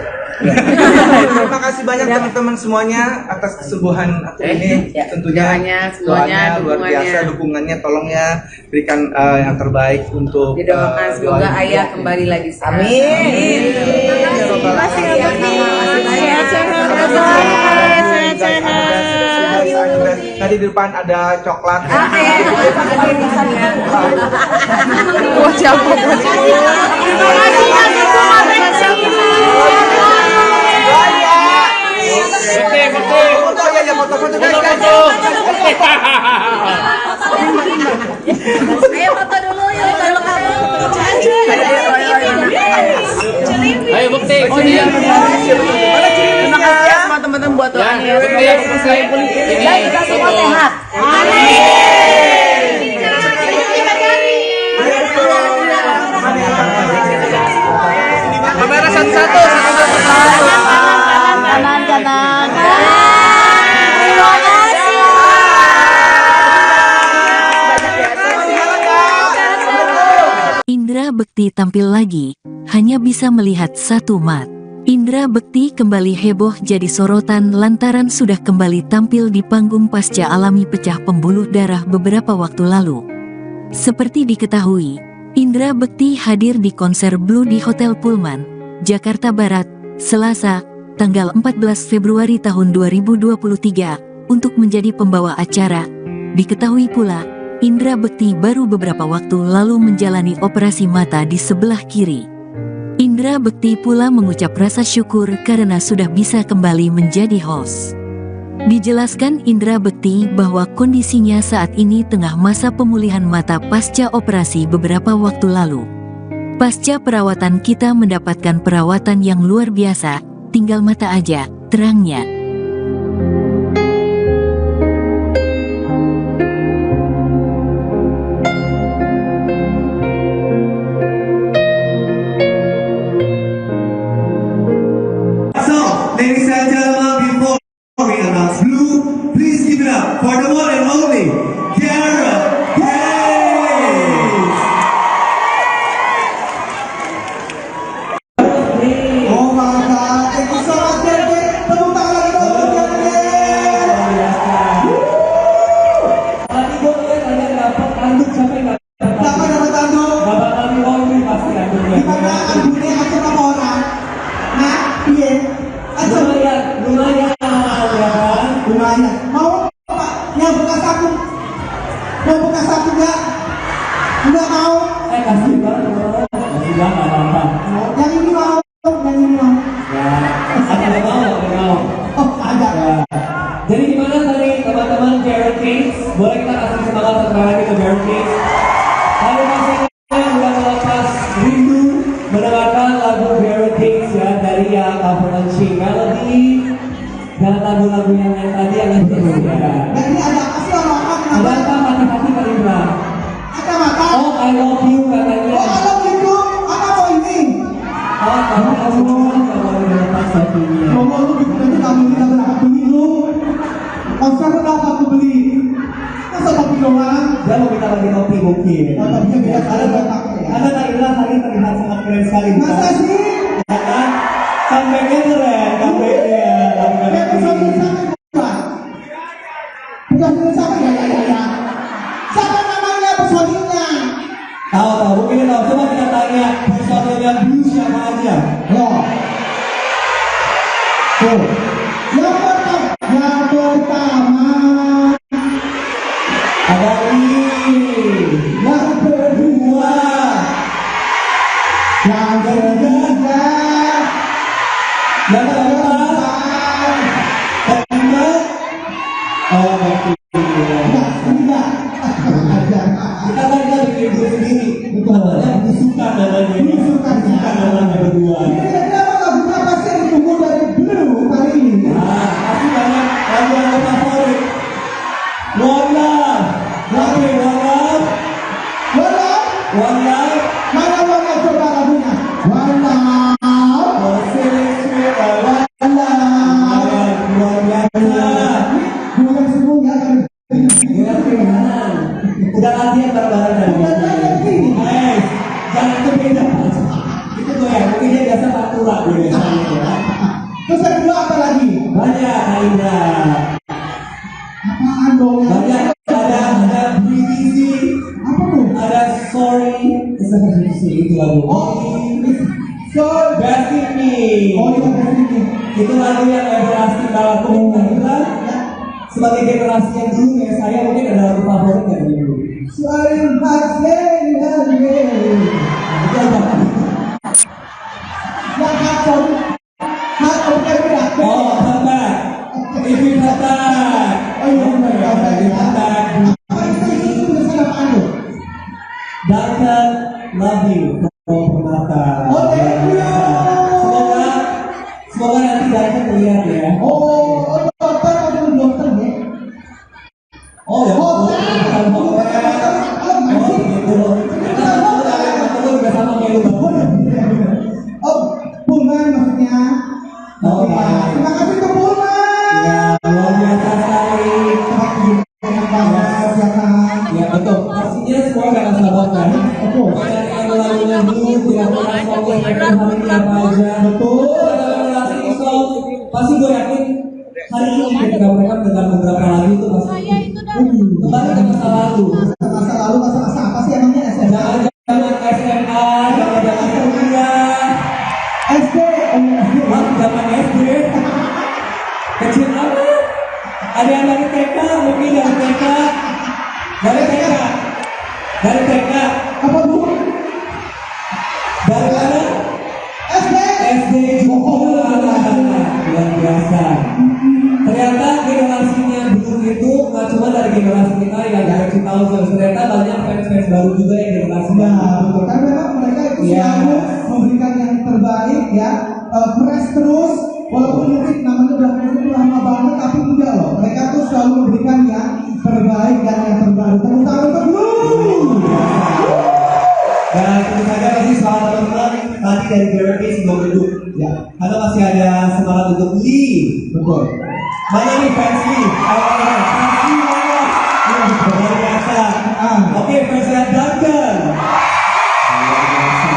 Terima kasih banyak teman-teman semuanya atas kesembuhan aku ini. Tentunya Doanya, semuanya, doanya luar dukungannya. biasa, dukungannya tolong ya berikan yang terbaik untuk Didoakan semoga doain. ayah kembali lagi sehat. Amin. Terima kasih ya Tadi di depan ada coklat. Wah, siapa? Foto guys. Ayo foto dulu ya. Ayo Bekti, sini ya. Terima kasih ya semua teman-teman buat doanya. Supaya saya politik ini. Dan kita semua sehat. Kamera satu-satu. Kanan. Indra Bekti tampil lagi, hanya bisa melihat satu mat. Indra Bekti kembali heboh jadi sorotan lantaran sudah kembali tampil di panggung pasca alami pecah pembuluh darah beberapa waktu lalu. Seperti diketahui, Indra Bekti hadir di konser Blue di Hotel Pullman, Jakarta Barat, Selasa, tanggal 14 Februari tahun 2023, untuk menjadi pembawa acara. Diketahui pula, Indra Bekti baru beberapa waktu lalu menjalani operasi mata di sebelah kiri. Indra Bekti pula mengucap rasa syukur karena sudah bisa kembali menjadi host. Dijelaskan Indra Bekti bahwa kondisinya saat ini tengah masa pemulihan mata pasca operasi beberapa waktu lalu. Pasca perawatan kita mendapatkan perawatan yang luar biasa, tinggal mata aja, terangnya. apa? Yang ini mau, yang ini mau. Ya, ada mau. Oh, ada. Ya. Jadi gimana tadi teman-teman Jared Kings? Boleh kita kasih semangat sekali lagi ke Jared Kings? Hari pastinya udah melepas rindu mendengarkan lagu Jared Kings ya dari yang Avalanche Melody dan lagu-lagu yang lain tadi yang nanti ya. Dan ini ada apa sih orang-orang? Ada apa mati-mati Kak Indra? Ada mata. Oh, I love you katanya. Oh, ada gitu. Apa mau ini? Oh, kamu kan nggak boleh melepas satunya. Ngomong lu gitu nanti kamu tidak berapa beli lu. Konser berapa aku beli? Masa kopi doang? Dia mau minta lagi kopi mungkin. Oh, tapi dia Ada nggak pakai ya. Ada Kak Indra tadi terlihat sangat keren sekali. bukan? Masa sih? Ya kan? Comeback-nya keren, comeback-nya. Ya, personil sama bukan? Personil sama ya. Siapa namanya personilnya? Tahu, mungkin tahu. Coba kita tanya personilnya Blue siapa aja. Loh. Tuh. Yang pertama. Ada ini. Yang kedua. Yang ketiga. Yang keempat. Kelima. Oh, Tidak. kita kan kita bikin grup sendiri. Namanya Busukan namanya. Busukan. Namanya berdua. Ini kenapa lagunya pasti yang ditunggu dari Blue kali ini? Nah, pasti banyak lagu-lagu favorit. One Love. Oke, One Love. Walau, One Love. mana walau coba lagunya? Walau, Oh, sweet, walau. luar biasa. Bukan semuanya kan? Ya, keren. Udah latihan bareng-bareng dari Udah latihan. Guys, jangan itu beda. Itu gue ya, mungkin dia biasa faktura gue biasanya ya. Terus yang kedua apa lagi? Banyak, Kak Indra. Apaan dong? Banyak, ada Breathe Easy, Apa tuh? ada Sorry. Itu lagu. So, Best in Me. oh iya dari ini. Itu lagu yang everlasting banget. Kak Indra, sebagai generasi yang dulu kayak saya, mungkin ada lagu favorit nggak dari dulu? Selain hati Itu apa? yang kacau, kacau beda. Oh, Come Back. If You Come Back. Oh iya benar ya. If You Come Back. Apa itu tulisan apaan tuh? Duncan, love you. Oh, Permata. Oh, thank you. Semoga nanti Duncan melihat ya. Oh, dokter atau dokter ya? Oh ya. Oh, Bukan hotel. Oh, gitu. Aku juga sama kayak lu. Oh, Pullman maksudnya. Oh, ya. Terima kasih ke Pullman. Ya, luar biasa sekali. Enak banget, ya kan? Ya, betul. Pastinya semua gak akan sabar kan? Betul. Banyak lagu-lagunya dulu, tidak pernah song yang hari ini apa aja. Betul. Generasi song, pasti gue yakin hari ini ketika mereka mendengar beberapa lagu itu pasti kembali ke masa lalu. Masa lalu, masa apa sih emangnya SMA? Jangan SMA, jangan kuliah, SD, zaman SD, kecil apa? Ada yang dari TK, mungkin dari TK, dari TK, dari TK, apa bu? dari mana? SD. SD juga. Luar biasa. Ternyata generasinya dulu itu nggak cuma dari generasi kita yang dari 2000, ternyata banyak fans-fans baru juga yang generasi Ya, baru. betul. Karena memang mereka itu Iya. selalu memberikan yang terbaik ya, fresh terus. Walaupun mungkin namanya udah fresh itu lama banget, tapi enggak loh. Mereka tuh selalu memberikan yang terbaik dan yang terbaru. Tepuk tangan untuk Blue. Dan tentu saja masih semangat teman-teman tadi dari Gravity sebelum duduk. Ya, Karena masih ada semangat untuk Lee. betul. Mana nih fans Lee? Fans Lee mana? Luar biasa. Oke, fansnya Duncan. Luar biasa.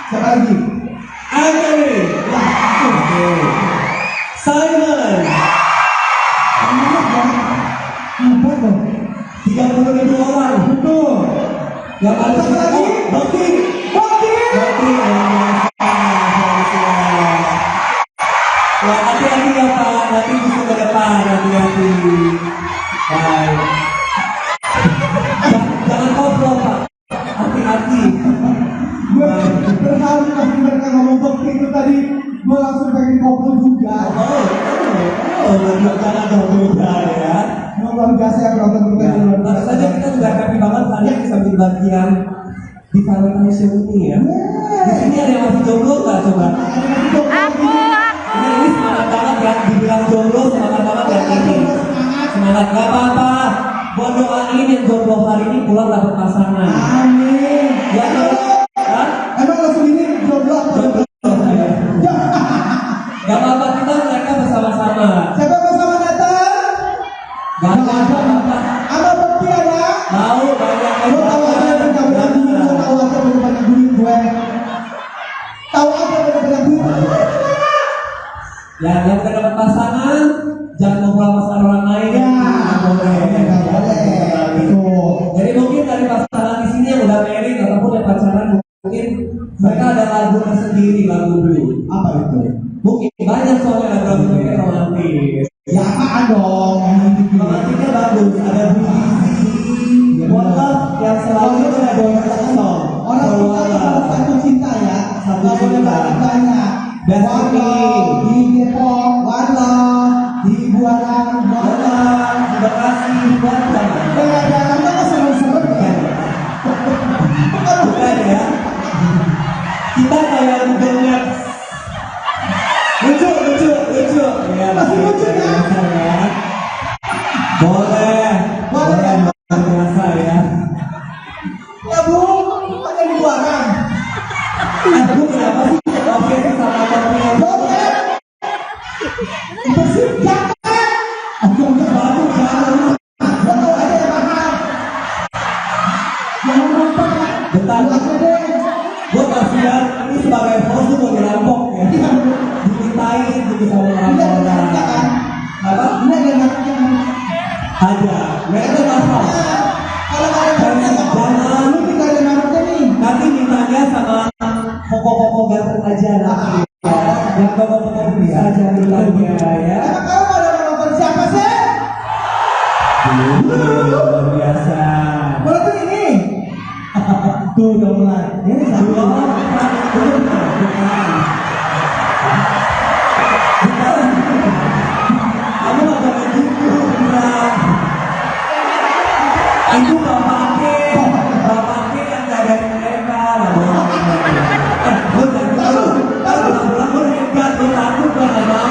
Siapa lagi? Anthony. Oke. Simon. Apa dong? 30.000 orang. Betul. Yang ada Siapa lagi? Bakti. Bakti. Bakti. Wah, hati-hati ya Pak, nanti bisa ke depan, hati-hati. Baik. Jangan koplo Pak, hati-hati. Berharap tadi gue langsung pengen koplo juga. Cara berbeda ya. Luar biasa ya penonton kita. Lalu saja kita juga happy banget hari ini bisa menjadi bagian di Valentine Show ini ya. Di sini ada yang masih jomblo nggak coba? Ini semangat banget ya, dibilang jomblo semangat banget ya ini. Semangat nggak apa-apa. Buat doain yang jomblo hari ini pulang dapat pasangan. Amin. Ya kan? Emang lo sendiri jomblo atau jomblo? Gak apa-apa, kita mereka bersama-sama. Siapa bersama datang? Gak ada apa-apa. Apa bukti ada? Mau banyak Lo tahu aja bener-bener duit, lo tahu aja bener-bener duit gue. Tahu aja bener-bener duit. Ya, yang udah dapat pasangan, jangan ngobrol sama orang lain. Ya, Nggak boleh. nggak boleh. Betul. Jadi mungkin dari pasangan di sini yang udah married ataupun yang pacaran mungkin mereka ada lagu tersendiri, lagu blue. Apa itu? Mungkin banyak soalnya lagu mereka romantis. Ya apaan dong? Romantisnya bagus, ada Blue Easy, One Love yang selalu itu ada song. Orang kita itu satu cinta ya. Satu Nggak boleh cinta. banyak. Destiny. Di Depok, Warna, di Buaran, Warna. Terima kasih buat Jangan kan serem-serem kan? bukan ya. Kita kayak Google Maps. Lucu. Ya, Masih lucu ya? ya. Boleh luar biasa ya. Ya bu, ada di Buaran. Aku kenapa sih? Oke sama kopi yang Boleh. Bersih jangan. aku baru jangan. Lo tahu aja yang mahal. Jangan lupa. Bentar. Lu aja deh. Gue kasihan ini sebagai host tuh mau dirampok ya. Dimintain gitu sama orang-orang. Apa? Ini ada yang ngerti. Ada. Mereka tuh masalah. Kalau ada yang ngerti, Jangan. lu tinggal ada yang ngerti nih. Nanti mintanya sama pokok-pokok ganteng aja nanti. Yang pokok-pokok bisa aja mintanya ya. Emang kamu ada yang nonton siapa sih? Luar biasa. Berarti ini. Tuh udah mulai. Ini satu. Kamu nggak boleh gitu, beneran. Itu bapaknya yang nggak dari mereka. Gue jangan tahu. Pulang gue hebat, gue takut gue nggak mau.